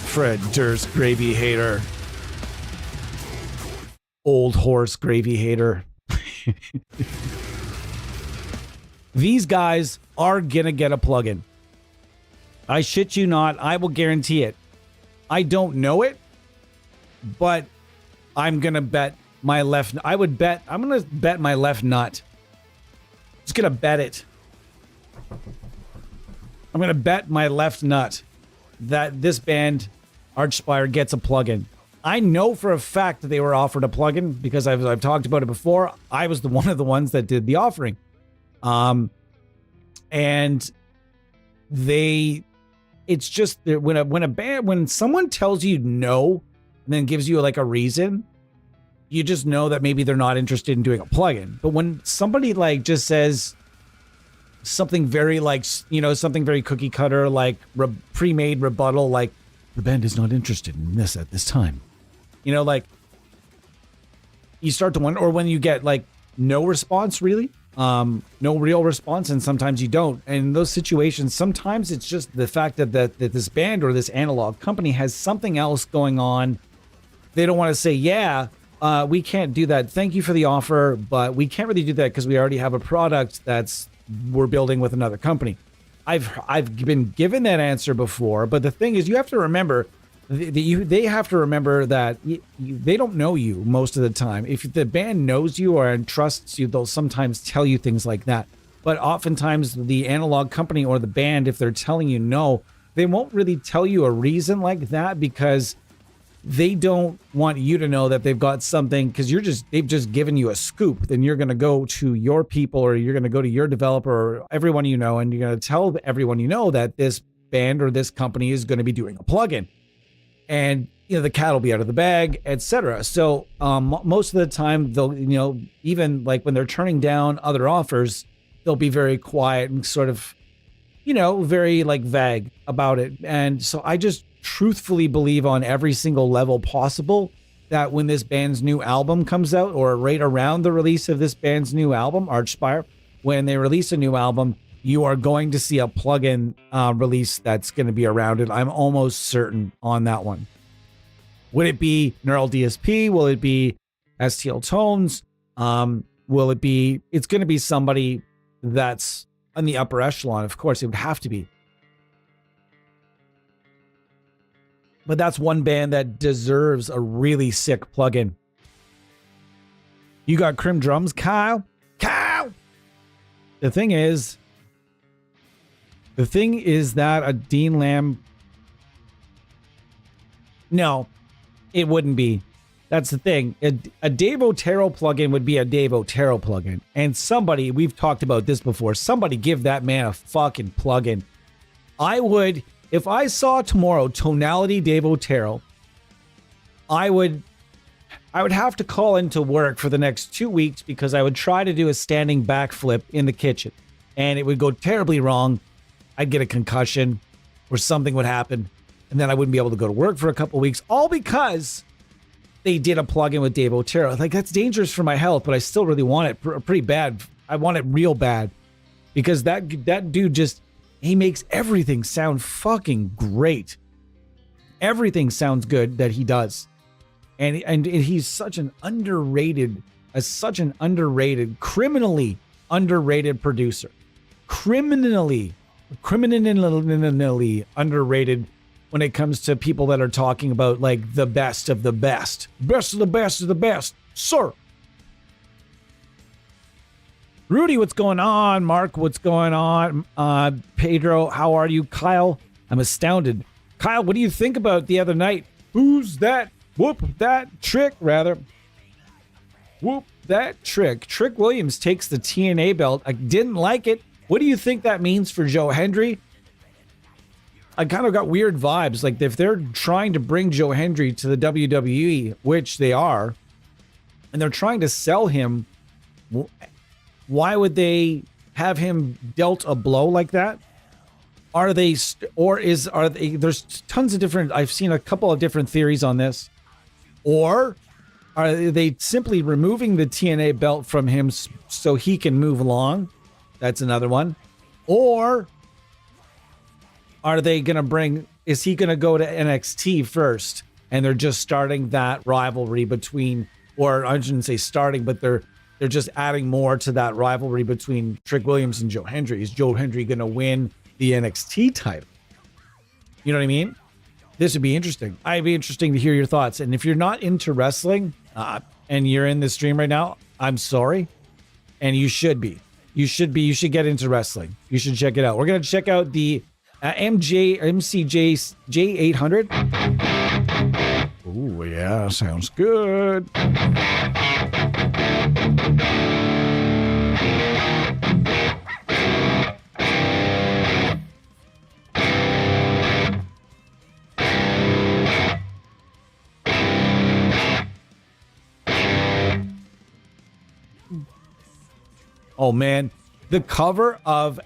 Fred Durst Gravy Hater. Old horse gravy hater. These guys are gonna get a plugin. I shit you not. I will guarantee it. I don't know it, but I'm gonna bet my left. I'm gonna bet my left nut. Just gonna bet it. I'm gonna bet my left nut that this band Archspire gets a plugin. I know for a fact that they were offered a plugin because I've talked about it before. I was one of the ones that did the offering. And it's just when someone tells you no and then gives you like a reason, you just know that maybe they're not interested in doing a plugin. But when somebody like just says something very like, something very cookie cutter, like pre-made rebuttal, like the band is not interested in this at this time. Like you start to wonder, or when you get like no response really, no real response, and sometimes you don't. And in those situations, sometimes it's just the fact that this band or this analog company has something else going on. They don't want to say, we can't do that. Thank you for the offer, but we can't really do that because we already have a product we're building with another company. I've been given that answer before, but the thing is, you have to remember, they have to remember that they don't know you most of the time. If the band knows you or trusts you, they'll sometimes tell you things like that. But oftentimes the analog company or the band, if they're telling you no, they won't really tell you a reason like that because they don't want you to know that they've got something, because they've just given you a scoop. Then you're going to go to your people, or you're going to go to your developer or everyone you know, and you're going to tell everyone you know that this band or this company is going to be doing a plugin. And the cat will be out of the bag, etc. So most of the time, they'll even like when they're turning down other offers, they'll be very quiet and sort of very like vague about it. And so I just truthfully believe on every single level possible that when this band's new album comes out, or right around the release of this band's new album, Archspire, when they release a new album, you are going to see a plugin release that's going to be around it. I'm almost certain on that one. Would it be Neural DSP? Will it be STL Tones? Will it be? It's going to be somebody that's on the upper echelon. Of course, it would have to be. But that's one band that deserves a really sick plugin. You got Crim Drums, Kyle? Kyle! The thing is that a Dean Lamb... No, it wouldn't be. That's the thing. A Dave Otero plugin would be a Dave Otero plugin. And somebody, we've talked about this before, somebody give that man a fucking plugin. I would... If I saw tomorrow Tonality Dave Otero, I would have to call into work for the next 2 weeks because I would try to do a standing backflip in the kitchen and it would go terribly wrong. I'd get a concussion or something would happen, and then I wouldn't be able to go to work for a couple of weeks, all because they did a plugin with Dave Otero. Like, that's dangerous for my health, but I still really want it pretty bad. I want it real bad because that dude just... He makes everything sound fucking great. Everything sounds good that he does. And he's such an underrated, criminally underrated producer. Criminally underrated when it comes to people that are talking about like the best of the best. Best of the best of the best, sir. Rudy, what's going on? Mark, what's going on? Pedro, how are you? Kyle, I'm astounded. Kyle, what do you think about the other night? Who's that? Whoop that trick, rather. Whoop that trick. Trick Williams takes the TNA belt. I didn't like it. What do you think that means for Joe Hendry? I kind of got weird vibes. Like, if they're trying to bring Joe Hendry to the WWE, which they are, and they're trying to sell him... Why would they have him dealt a blow like that? Are they, there's tons of different, I've seen a couple of different theories on this. Or are they simply removing the TNA belt from him so he can move along? That's another one. Or are they going to is he going to go to NXT first? And they're just starting that rivalry between, or I shouldn't say starting, but they're just adding more to that rivalry between Trick Williams and Joe Hendry. Is Joe Hendry going to win the NXT title? You know what I mean? This would be interesting. It'd be interesting to hear your thoughts. And if you're not into wrestling and you're in this stream right now, I'm sorry. And you should be. You should get into wrestling. You should check it out. We're going to check out the MCJ J800. yeah, sounds good. Oh man, the cover of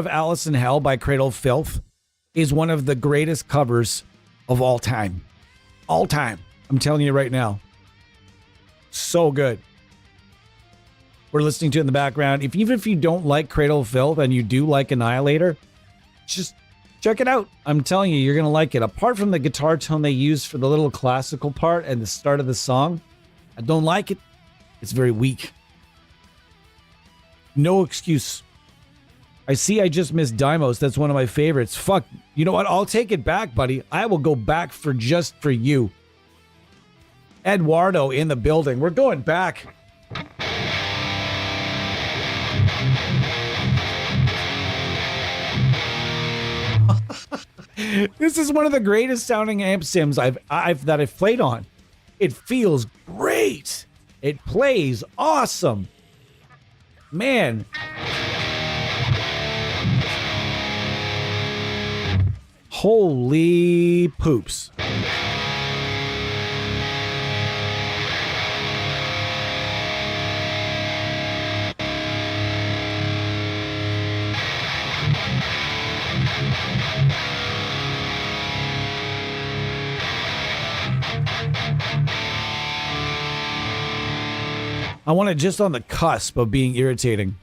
Alice in Hell by Cradle of Filth is one of the greatest covers of all time. All time. I'm telling you right now. So good. We're listening to it in the background. Even if you don't like Cradle of Filth and you do like Annihilator, just check it out. I'm telling you, you're going to like it. Apart from the guitar tone they use for the little classical part and the start of the song, I don't like it. It's very weak. No excuse. I just missed Dimos. That's one of my favorites. Fuck. You know what? I'll take it back, buddy. I will go back for just for you. Eduardo in the building. We're going back. This is one of the greatest sounding amp sims that I've played on. It feels great. It plays awesome. Man. Holy poops. I want it just on the cusp of being irritating.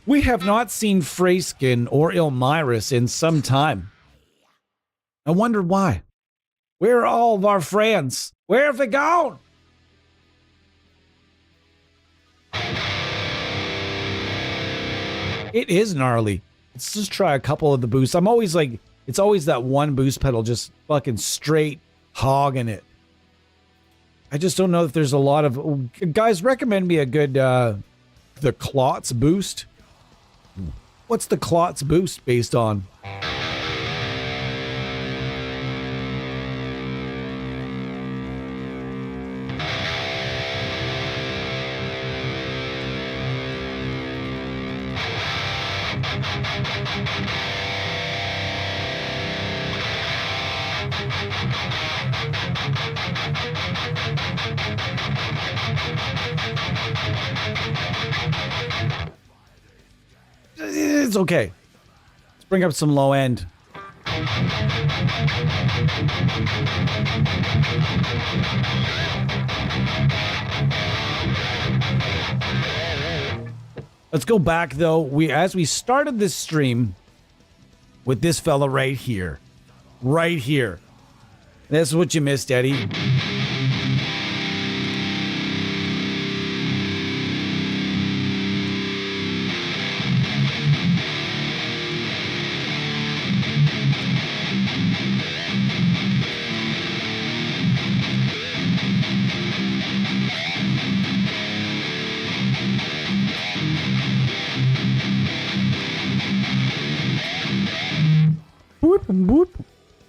We have not seen Freyskin or Ilmyrus in some time. I wonder why. Where are all of our friends? Where have they gone? It is gnarly. Let's just try a couple of the boosts. I'm always like, it's always that one boost pedal just fucking straight hogging it. I just don't know if there's a lot of... Guys, recommend me a good, the Klotz boost. What's the Klotz boost based on? It's okay. Let's bring up some low end. Let's go back though. As we started this stream with this fella right here. Right here. This is what you missed, Eddie.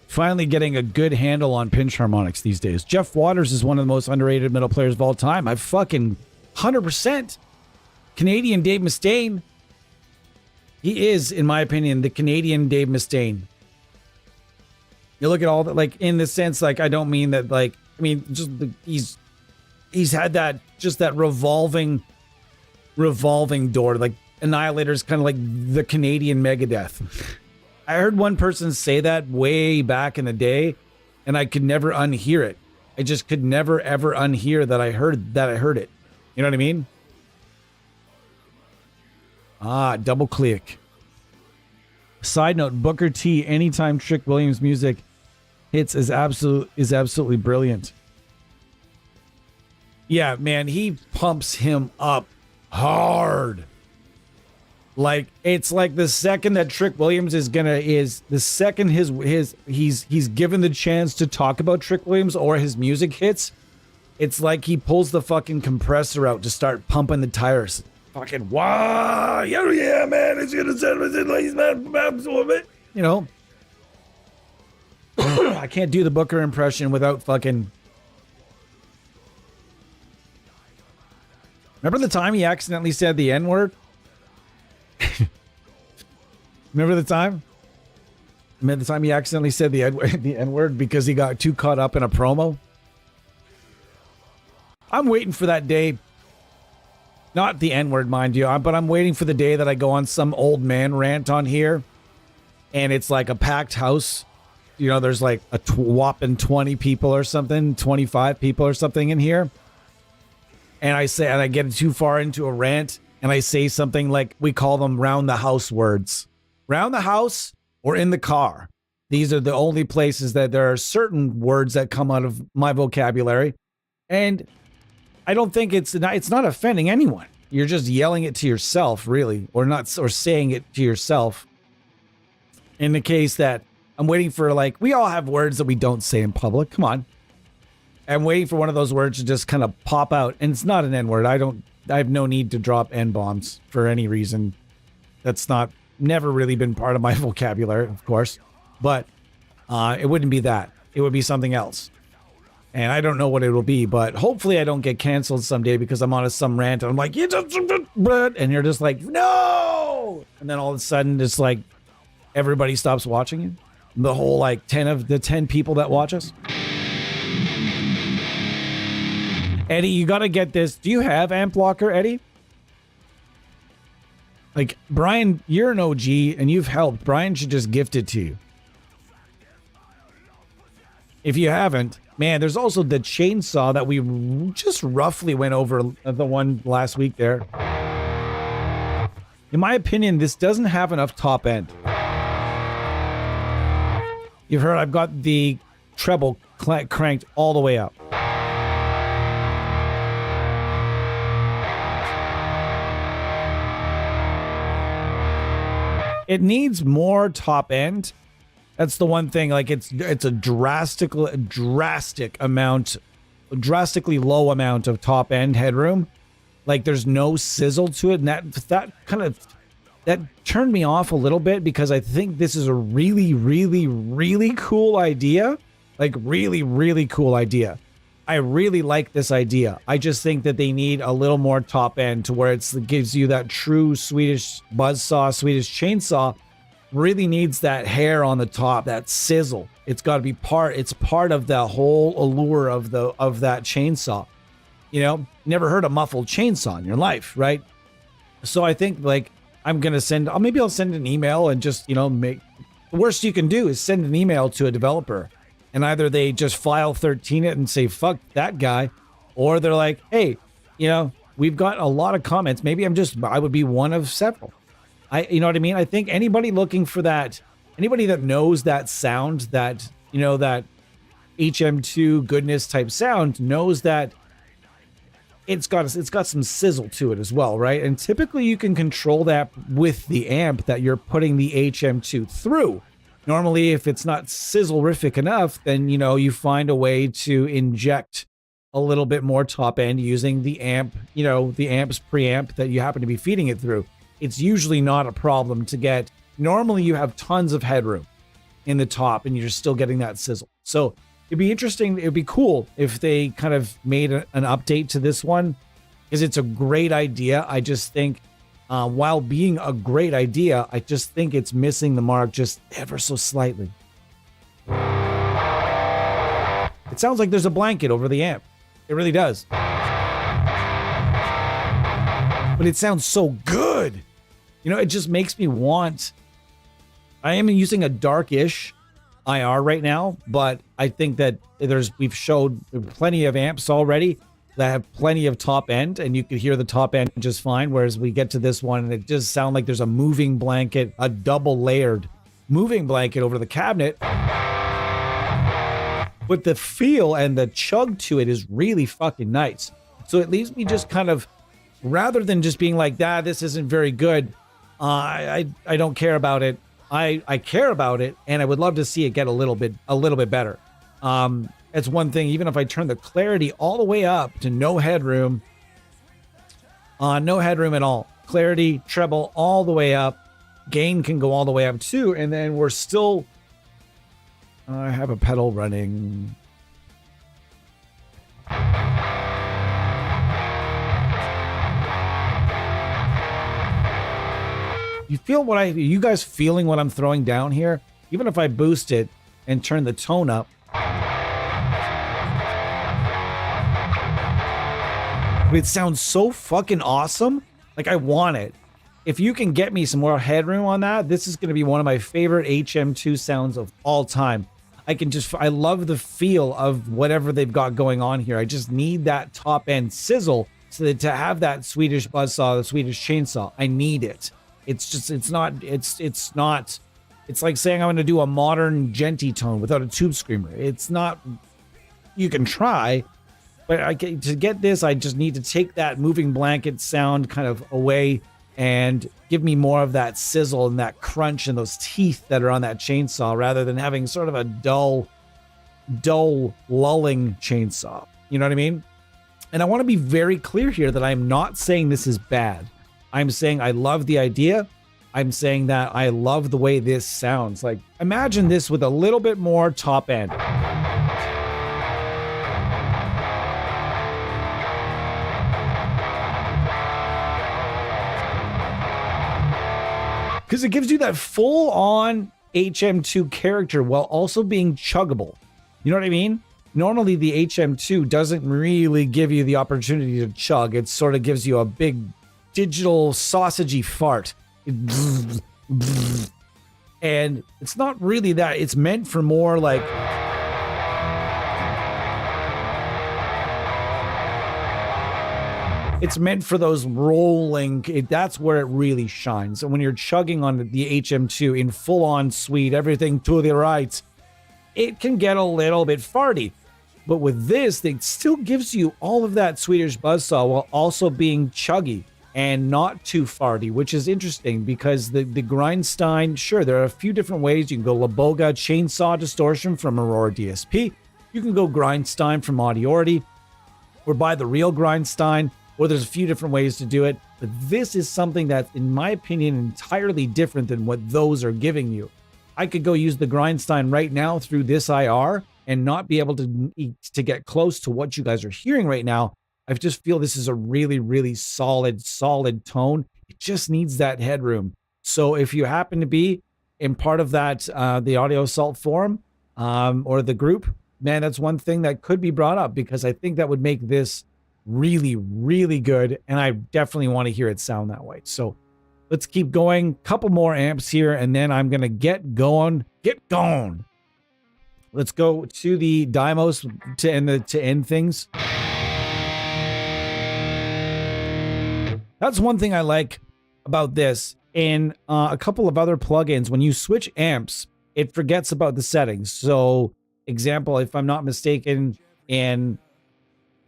Finally getting a good handle on pinch harmonics these days. Jeff Waters is one of the most underrated metal players of all time. I fucking 100%. Canadian Dave Mustaine. He is, in my opinion, the Canadian Dave Mustaine. You look at all that, like, in the sense, like, I don't mean that, like, I mean, just he's had that, just that revolving door. Like, Annihilator's kind of like the Canadian Megadeth. I heard one person say that way back in the day, and I could never unhear it. I just could never ever unhear that I heard it. You know what I mean? Double click. Side note, Booker T, anytime Trick Williams music hits is absolutely brilliant. Yeah, man, he pumps him up hard. Like, it's like the second that Trick Williams he's given the chance to talk about Trick Williams or his music hits, it's like he pulls the fucking compressor out to start pumping the tires. Fucking, wow, yeah, man, it's gonna sound like man, you know, I can't do the Booker impression without fucking... Remember the time he accidentally said the N-word? Remember the time? Remember the time he accidentally said the N-word because he got too caught up in a promo? I'm waiting for that day. Not the N-word, mind you, but I'm waiting for the day that I go on some old man rant on here. And it's like a packed house. You know, there's like a whopping 20 people or something, 25 people or something in here. And I get too far into a rant and I say something like, we call them round the house words. Round the house or in the car. These are the only places that there are certain words that come out of my vocabulary. And I don't think it's not offending anyone. You're just yelling it to yourself, really, or saying it to yourself. In the case that I'm waiting for, like, we all have words that we don't say in public. Come on. I'm waiting for one of those words to just kind of pop out. And it's not an N-word. I have no need to drop N-bombs for any reason. That's never really been part of my vocabulary, of course. But it wouldn't be that. It would be something else. And I don't know what it will be, but hopefully I don't get canceled someday because I'm on some rant and I'm like, and you're just like, no! And then all of a sudden it's like everybody stops watching you. The whole like 10 people that watch us. Eddie, you got to get this. Do you have amp blocker, Eddie? Like, Brian, you're an OG and you've helped. Brian should just gift it to you. If you haven't, man, there's also the chainsaw that we just roughly went over the one last week there. In my opinion, this doesn't have enough top end. You've heard I've got the treble cranked all the way up. It needs more top end. That's the one thing. Like it's a drastically low amount of top end headroom. Like there's no sizzle to it, and that turned me off a little bit because I think this is a really, really, really cool idea. Like really, really cool idea. I really like this idea. I just think that they need a little more top end to where it gives you that true Swedish buzzsaw, Swedish chainsaw. Really needs that hair on the top, that sizzle. It's got to be it's part of the whole allure of that chainsaw. You know, never heard a muffled chainsaw in your life, right? So I think like I'm going to maybe I'll send an email and just, you know, the worst you can do is send an email to a developer and either they just file 13 it and say, fuck that guy, or they're like, hey, you know, we've got a lot of comments. Maybe I would be one of several. You know what I mean? I think anybody looking for that, anybody that knows that sound, that, you know, that HM2 goodness type sound knows that it's got some sizzle to it as well, right? And typically you can control that with the amp that you're putting the HM2 through. Normally, if it's not sizzle-rific enough, then, you know, you find a way to inject a little bit more top end using the amp, you know, the amp's preamp that you happen to be feeding it through. It's usually not a problem to get. Normally, you have tons of headroom in the top and you're still getting that sizzle. So it'd be interesting. It'd be cool if they kind of made an update to this one because it's a great idea. I just think while being a great idea, I just think it's missing the mark just ever so slightly. It sounds like there's a blanket over the amp. It really does. But it sounds so good. You know, it just makes me want... I am using a darkish IR right now, but I think that we've showed plenty of amps already that have plenty of top end, and you could hear the top end just fine, whereas we get to this one, and it just sounds like there's a moving blanket, a double-layered moving blanket over the cabinet. But the feel and the chug to it is really fucking nice. So it leaves me just kind of, rather than just being like, this isn't very good, I don't care about it. I care about it, and I would love to see it get a little bit better. It's one thing, even if I turn the clarity all the way up to no headroom at all. Clarity, treble all the way up. Gain can go all the way up too, and then we're still I have a pedal running. You guys feeling what I'm throwing down here? Even if I boost it and turn the tone up. It sounds so fucking awesome. Like, I want it. If you can get me some more headroom on that, this is going to be one of my favorite HM2 sounds of all time. I love the feel of whatever they've got going on here. I just need that top end sizzle so that to have that Swedish buzzsaw, the Swedish chainsaw, I need it. It's like saying I'm going to do a modern genty tone without a tube screamer. It's not, you can try, but to get this, I just need to take that moving blanket sound kind of away and give me more of that sizzle and that crunch and those teeth that are on that chainsaw rather than having sort of a dull, lulling chainsaw. You know what I mean? And I want to be very clear here that I'm not saying this is bad. I'm saying I love the idea. I'm saying that I love the way this sounds. Like, imagine this with a little bit more top end. Because it gives you that full-on HM2 character while also being chuggable. You know what I mean? Normally, the HM2 doesn't really give you the opportunity to chug. It sort of gives you a big digital sausagey fart. And it's not really that. It's meant for more like... It's meant for those rolling, that's where it really shines. And when you're chugging on the HM2 in full-on suite, everything to the right, it can get a little bit farty. But with this, it still gives you all of that Swedish buzzsaw while also being chuggy and not too farty, which is interesting because the Grindstein, sure, there are a few different ways. You can go Laboga chainsaw distortion from Aurora DSP. You can go Grindstein from Audiority or buy the real Grindstein. Or there's a few different ways to do it, but this is something that's, in my opinion, entirely different than what those are giving you. I could go use the Grindstein right now through this IR and not be able to get close to what you guys are hearing right now. I just feel this is a really, really solid tone. It just needs that headroom. So if you happen to be in part of that, the Audio Assault forum or the group, man, that's one thing that could be brought up because I think that would make this really, really good, and I definitely want to hear it sound that way. So let's keep going. Couple more amps here, and then I'm gonna get going. Let's go to the Dymos to end things. That's one thing I like about this. In a couple of other plugins, when you switch amps, it forgets about the settings. So, example, if I'm not mistaken, in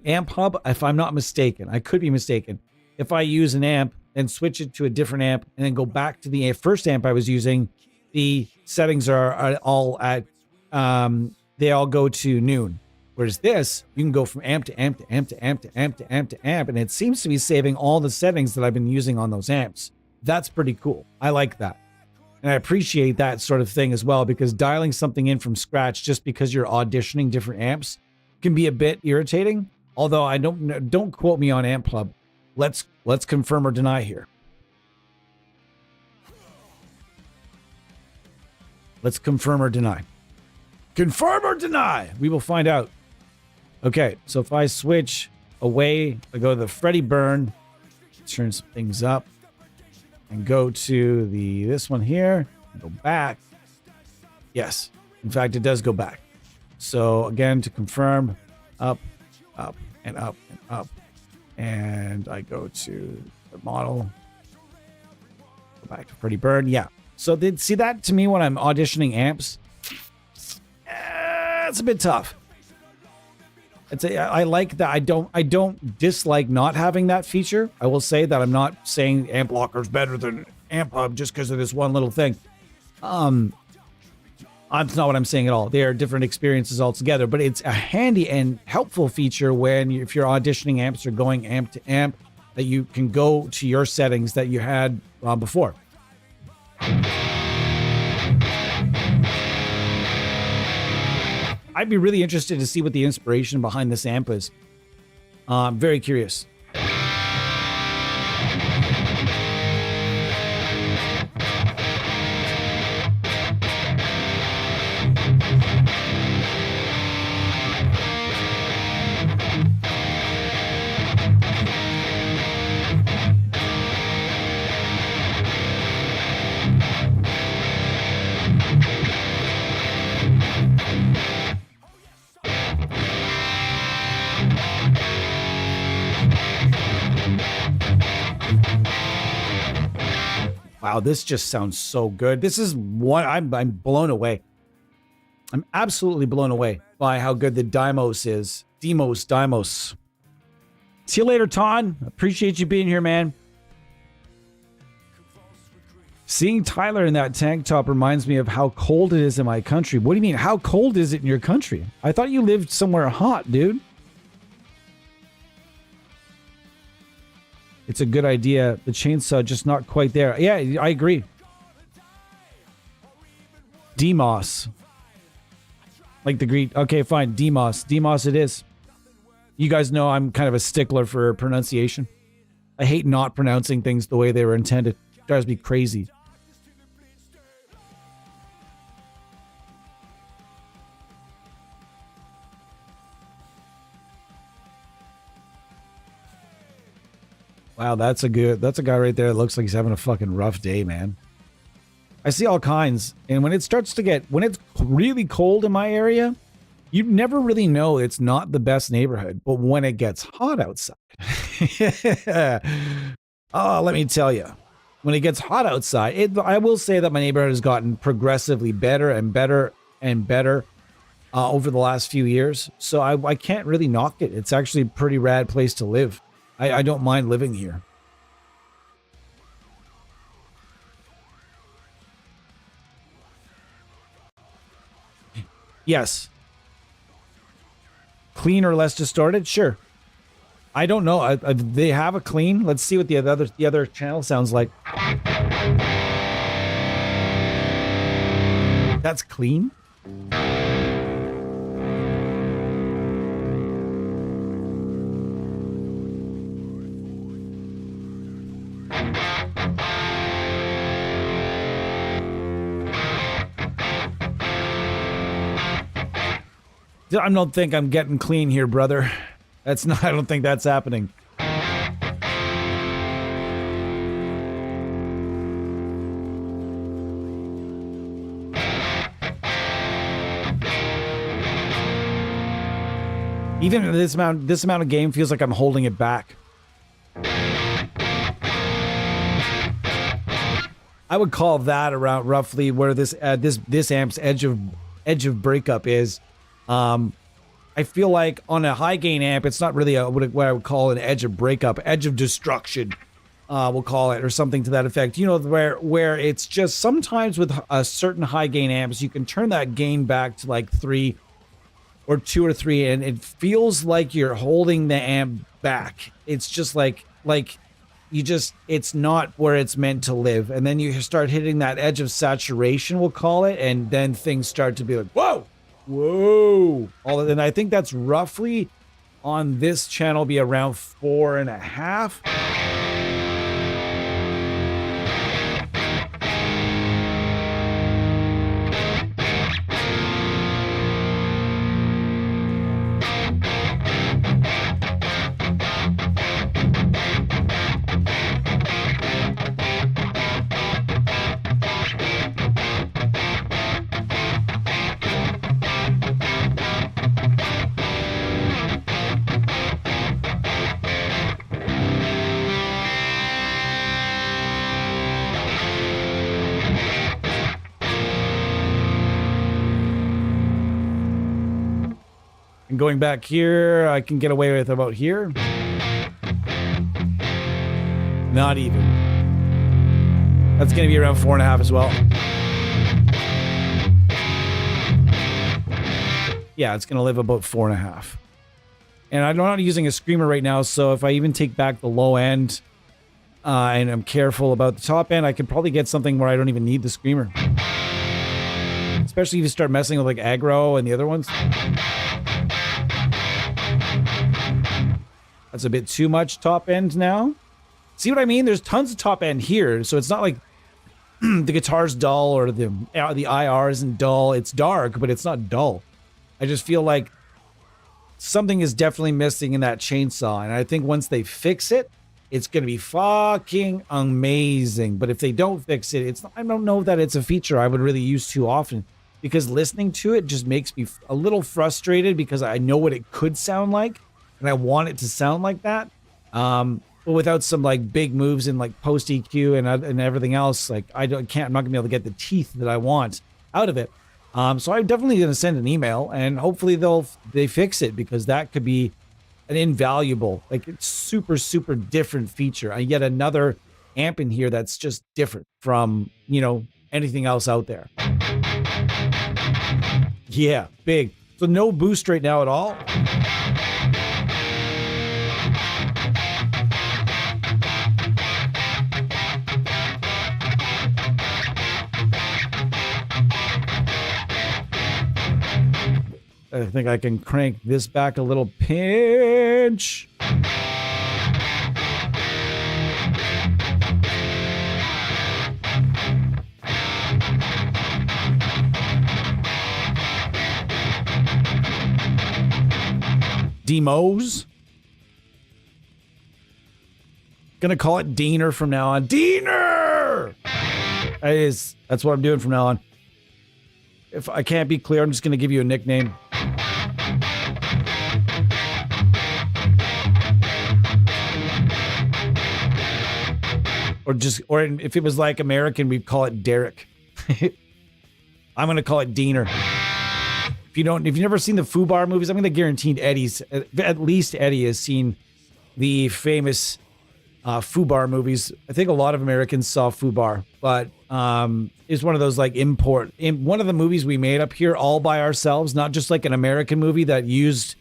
Amp Hub, if I'm not mistaken, I could be mistaken. If I use an amp and switch it to a different amp and then go back to the first amp I was using, the settings are all at, they all go to noon. Whereas this, you can go from amp to amp to amp to amp to amp to amp to amp, and it seems to be saving all the settings that I've been using on those amps. That's pretty cool. I like that. And I appreciate that sort of thing as well, because dialing something in from scratch just because you're auditioning different amps can be a bit irritating. Although I don't quote me on Amp Club. Let's confirm or deny here. Let's confirm or deny. Confirm or deny? We will find out. Okay, so if I switch away, I go to the Freddy Burn, turn some things up, and go to this one here, and go back. Yes, in fact, it does go back. So again, to confirm, up, up, and up, and up. And I go to the model. Go back to Freddy Burn. Yeah. So see that to me when I'm auditioning amps? It's a bit tough. I like that. I don't dislike not having that feature. I will say that I'm not saying Amp Locker's better than Amp Hub just because of this one little thing. That's not what I'm saying at all. They are different experiences altogether, but it's a handy and helpful feature if you're auditioning amps or going amp to amp, that you can go to your settings that you had before. I'd be really interested to see what the inspiration behind this amp is. I'm very curious. Wow, this just sounds so good. This is one I'm blown away. I'm absolutely blown away by how good the Dymos is. Dymos. See you later, Ton. Appreciate you being here, man. Seeing Tyler in that tank top reminds me of how cold it is in my country. What do you mean? How cold is it in your country? I thought you lived somewhere hot, dude. It's a good idea. The chainsaw just not quite there. Yeah, I agree. Demos. Like the Greek. Okay, fine. Demos. Demos it is. You guys know I'm kind of a stickler for pronunciation. I hate not pronouncing things the way they were intended. It drives me crazy. Wow, that's a guy right there that looks like he's having a fucking rough day, man. I see all kinds. And when it's really cold in my area, you never really know it's not the best neighborhood. But when it gets hot outside, oh, let me tell you, when it gets hot outside, I will say that my neighborhood has gotten progressively better and better and better over the last few years. So I can't really knock it. It's actually a pretty rad place to live. I don't mind living here. Yes. Clean or less distorted? Sure. I don't know. They have a clean. Let's see what the other channel sounds like. That's clean. I don't think I'm getting clean here, brother. I don't think that's happening. Even this amount of game feels like I'm holding it back. I would call that around roughly where this amp's edge of breakup is. I feel like on a high gain amp, it's not really what I would call an edge of breakup, edge of destruction, we'll call it, or something to that effect. You know, where it's just sometimes with a certain high gain amps, you can turn that gain back to like 3 or 2 or 3, and it feels like you're holding the amp back. It's just like it's not where it's meant to live. And then you start hitting that edge of saturation, we'll call it, and then things start to be like, whoa. And I think that's roughly on this channel be around 4.5. And going back here, I can get away with about here. Not even. That's going to be around 4.5 as well. Yeah, it's going to live about 4.5. And I'm not using a screamer right now, so if I even take back the low end and I'm careful about the top end, I could probably get something where I don't even need the screamer. especially if you start messing with like aggro and the other ones. That's a bit too much top end now. See what I mean? There's tons of top end here, so it's not like the guitar's dull or the IR isn't dull. It's dark, but it's not dull. I just feel like something is definitely missing in that chainsaw, and I think once they fix it, it's going to be fucking amazing. But if they don't fix it, I don't know that it's a feature I would really use too often, because listening to it just makes me a little frustrated because I know what it could sound like, and I want it to sound like that. But without some like big moves in like post EQ and everything else, like I'm not gonna be able to get the teeth that I want out of it. So I'm definitely gonna send an email, and hopefully they fix it, because that could be an invaluable, like it's super, super different feature. I get another amp in here that's just different from, you know, anything else out there. Yeah, big. So no boost right now at all. I think I can crank this back a little pinch. Demos. Gonna call it Diener from now on. Diener! That's what I'm doing from now on. If I can't be clear, I'm just gonna give you a nickname. Or if it was like American, we'd call it Derek. I'm gonna call it Diener. If you've never seen the Fubar movies, I'm gonna guarantee at least Eddie has seen the famous Fubar movies. I think a lot of Americans saw Fubar, but it's one of those like one of the movies we made up here all by ourselves, not just like an American movie that used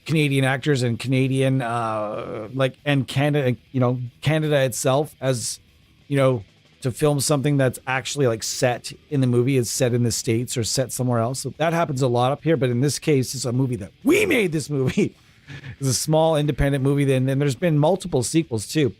Canadian actors and Canadian and Canada, you know, Canada itself as, you know, to film something that's actually like set in the movie is set in the States or set somewhere else. So that happens a lot up here, but in this case, it's a movie that we made. This movie it's a small independent movie. Then there's been multiple sequels too.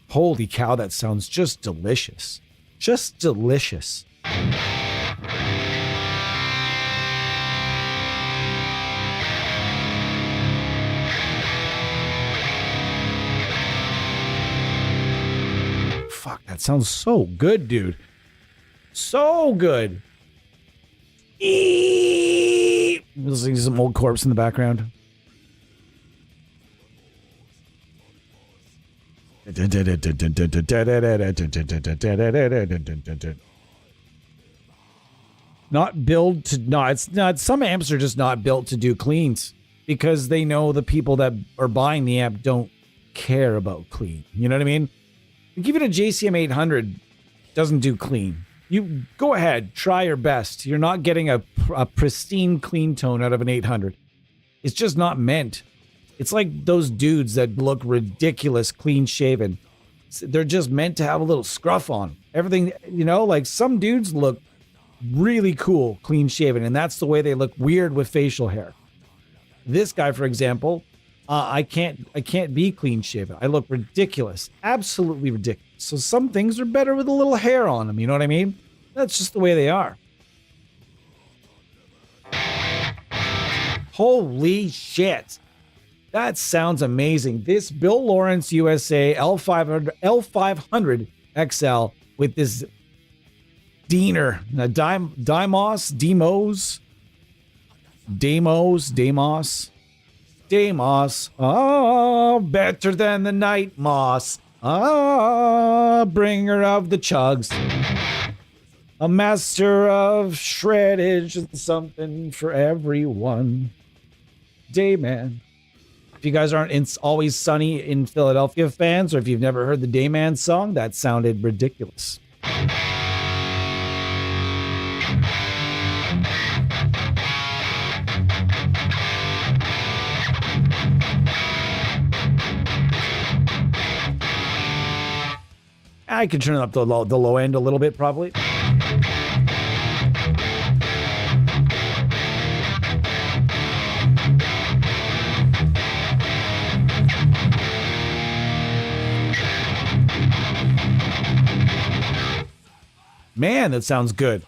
Holy cow, that sounds just delicious. Just delicious. Fuck, that sounds so good, dude. So good. Listening to some old Corpse in the background. Not built to, no, it's not. Some amps are just not built to do cleans because they know the people that are buying the amp don't care about clean. You know what I mean? Even a JCM 800 doesn't do clean. You go ahead, try your best. You're not getting a pristine clean tone out of an 800. It's just not meant. It's like those dudes that look ridiculous clean shaven. They're just meant to have a little scruff on. Everything, you know, like some dudes look really cool clean shaven, and that's the way they look weird with facial hair. This guy, for example, I can't be clean shaven. I look ridiculous, absolutely ridiculous. So some things are better with a little hair on them. You know what I mean? That's just the way they are. Holy shit. That sounds amazing. This Bill Lawrence USA L500 XL with this Diener, Demos. Oh, better than the night moss. Ah, bringer of the chugs. A master of shreddage and something for everyone. Dayman. If you guys aren't It's Always Sunny in Philadelphia fans, or if you've never heard the Dayman song, that sounded ridiculous. I could turn up the low end a little bit, probably. Man, that sounds good.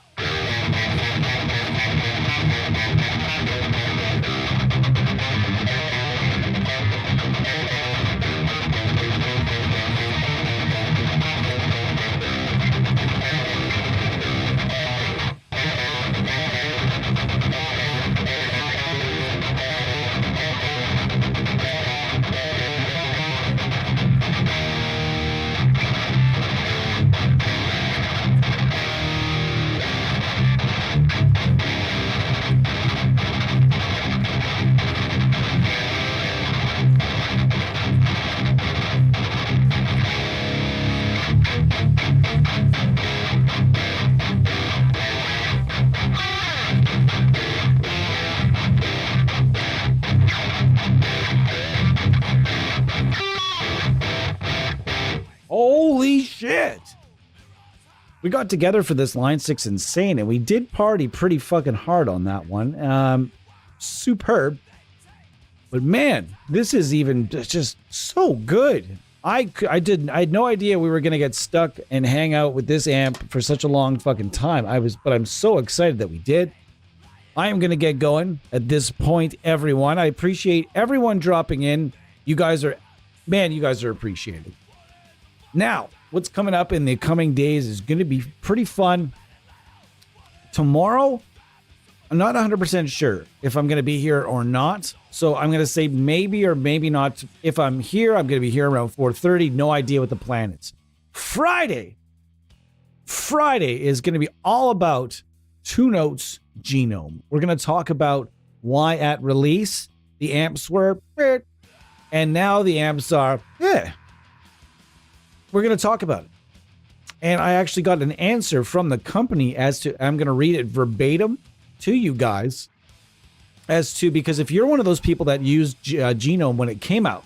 Holy shit. We got together for this Line 6 Insane, and we did party pretty fucking hard on that one. Superb. But man, this is even just so good. I had no idea we were going to get stuck and hang out with this amp for such a long fucking time. But I'm so excited that we did. I am going to get going at this point, everyone. I appreciate everyone dropping in. You guys are appreciated. Now, what's coming up in the coming days is going to be pretty fun. Tomorrow, I'm not 100% sure if I'm going to be here or not. So I'm going to say maybe or maybe not. If I'm here, I'm going to be here around 4:30. No idea what the plan is. Friday is going to be all about Two Notes Genome. We're going to talk about why at release the amps were, and now the amps are, We're going to talk about it. And I actually got an answer from the company as to, I'm going to read it verbatim to you guys, as to, because if you're one of those people that used Genome when it came out,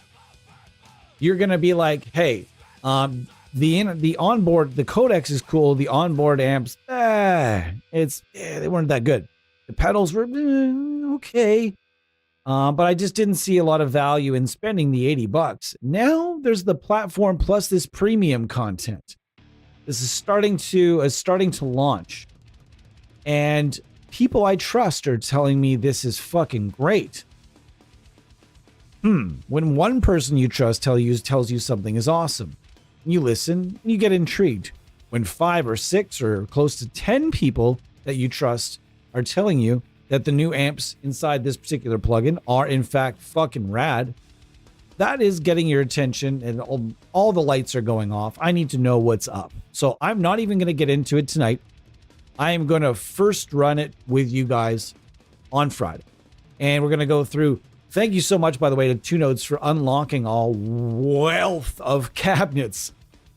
you're going to be like, hey, the onboard, the codecs is cool. The onboard amps, they weren't that good. The pedals were okay. But I just didn't see a lot of value in spending the $80. Now there's the platform plus this premium content. This is starting to launch. And people I trust are telling me this is fucking great. When one person you trust tells you something is awesome, you listen and you get intrigued. When 5 or 6 or close to 10 people that you trust are telling you that the new amps inside this particular plugin are in fact fucking rad, that is getting your attention, and all the lights are going off. I need to know what's up. So I'm not even going to get into it tonight. I am going to first run it with you guys on Friday. And we're going to go through. Thank you so much, by the way, to Two Notes for unlocking all wealth of cabinets.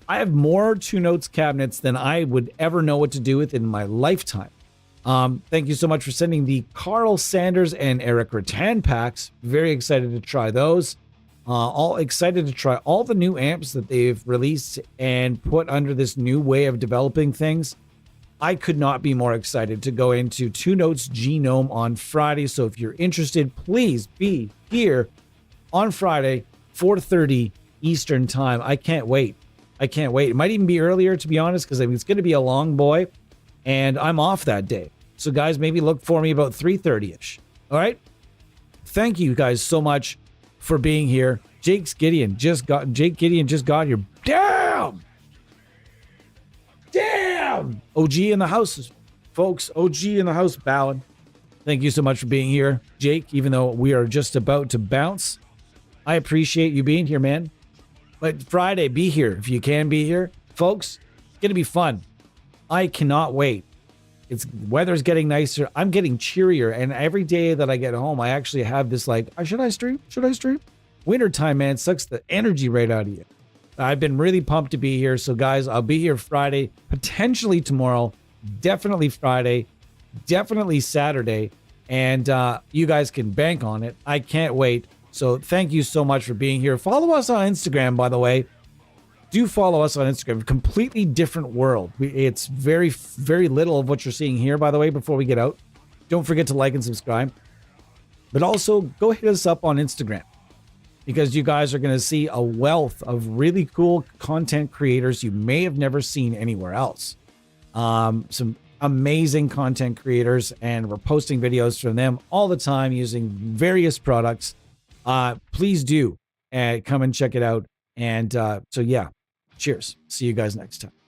I have more Two Notes cabinets than I would ever know what to do with in my lifetime. Thank you so much for sending the Carl Sanders and Eric Rattan packs. Very excited to try those. All excited to try all the new amps that they've released and put under this new way of developing things. I could not be more excited to go into Two Notes Genome on Friday. So if you're interested, please be here on Friday, 4:30 Eastern time. I can't wait. It might even be earlier, to be honest, because it's going to be a long boy. And I'm off that day. So guys, maybe look for me about 3:30ish. All right. Thank you guys so much for being here. Jake Gideon just got here. Damn. OG in the house, folks. OG in the house bowing. Thank you so much for being here, Jake, even though we are just about to bounce. I appreciate you being here, man. But Friday, be here if you can be here. Folks, it's going to be fun. I cannot wait. Weather's getting nicer. I'm getting cheerier. And every day that I get home, I actually have this like, should I stream? Wintertime, man, sucks the energy right out of you. I've been really pumped to be here. So, guys, I'll be here Friday, potentially tomorrow, definitely Friday, definitely Saturday. And you guys can bank on it. I can't wait. So thank you so much for being here. Follow us on Instagram, by the way. Do follow us on Instagram. Completely different world. It's very, very little of what you're seeing here, by the way, before we get out. Don't forget to like and subscribe. But also, go hit us up on Instagram, because you guys are going to see a wealth of really cool content creators you may have never seen anywhere else. Some amazing content creators, and we're posting videos from them all the time using various products. Please do come and check it out. And so, yeah, cheers. See you guys next time.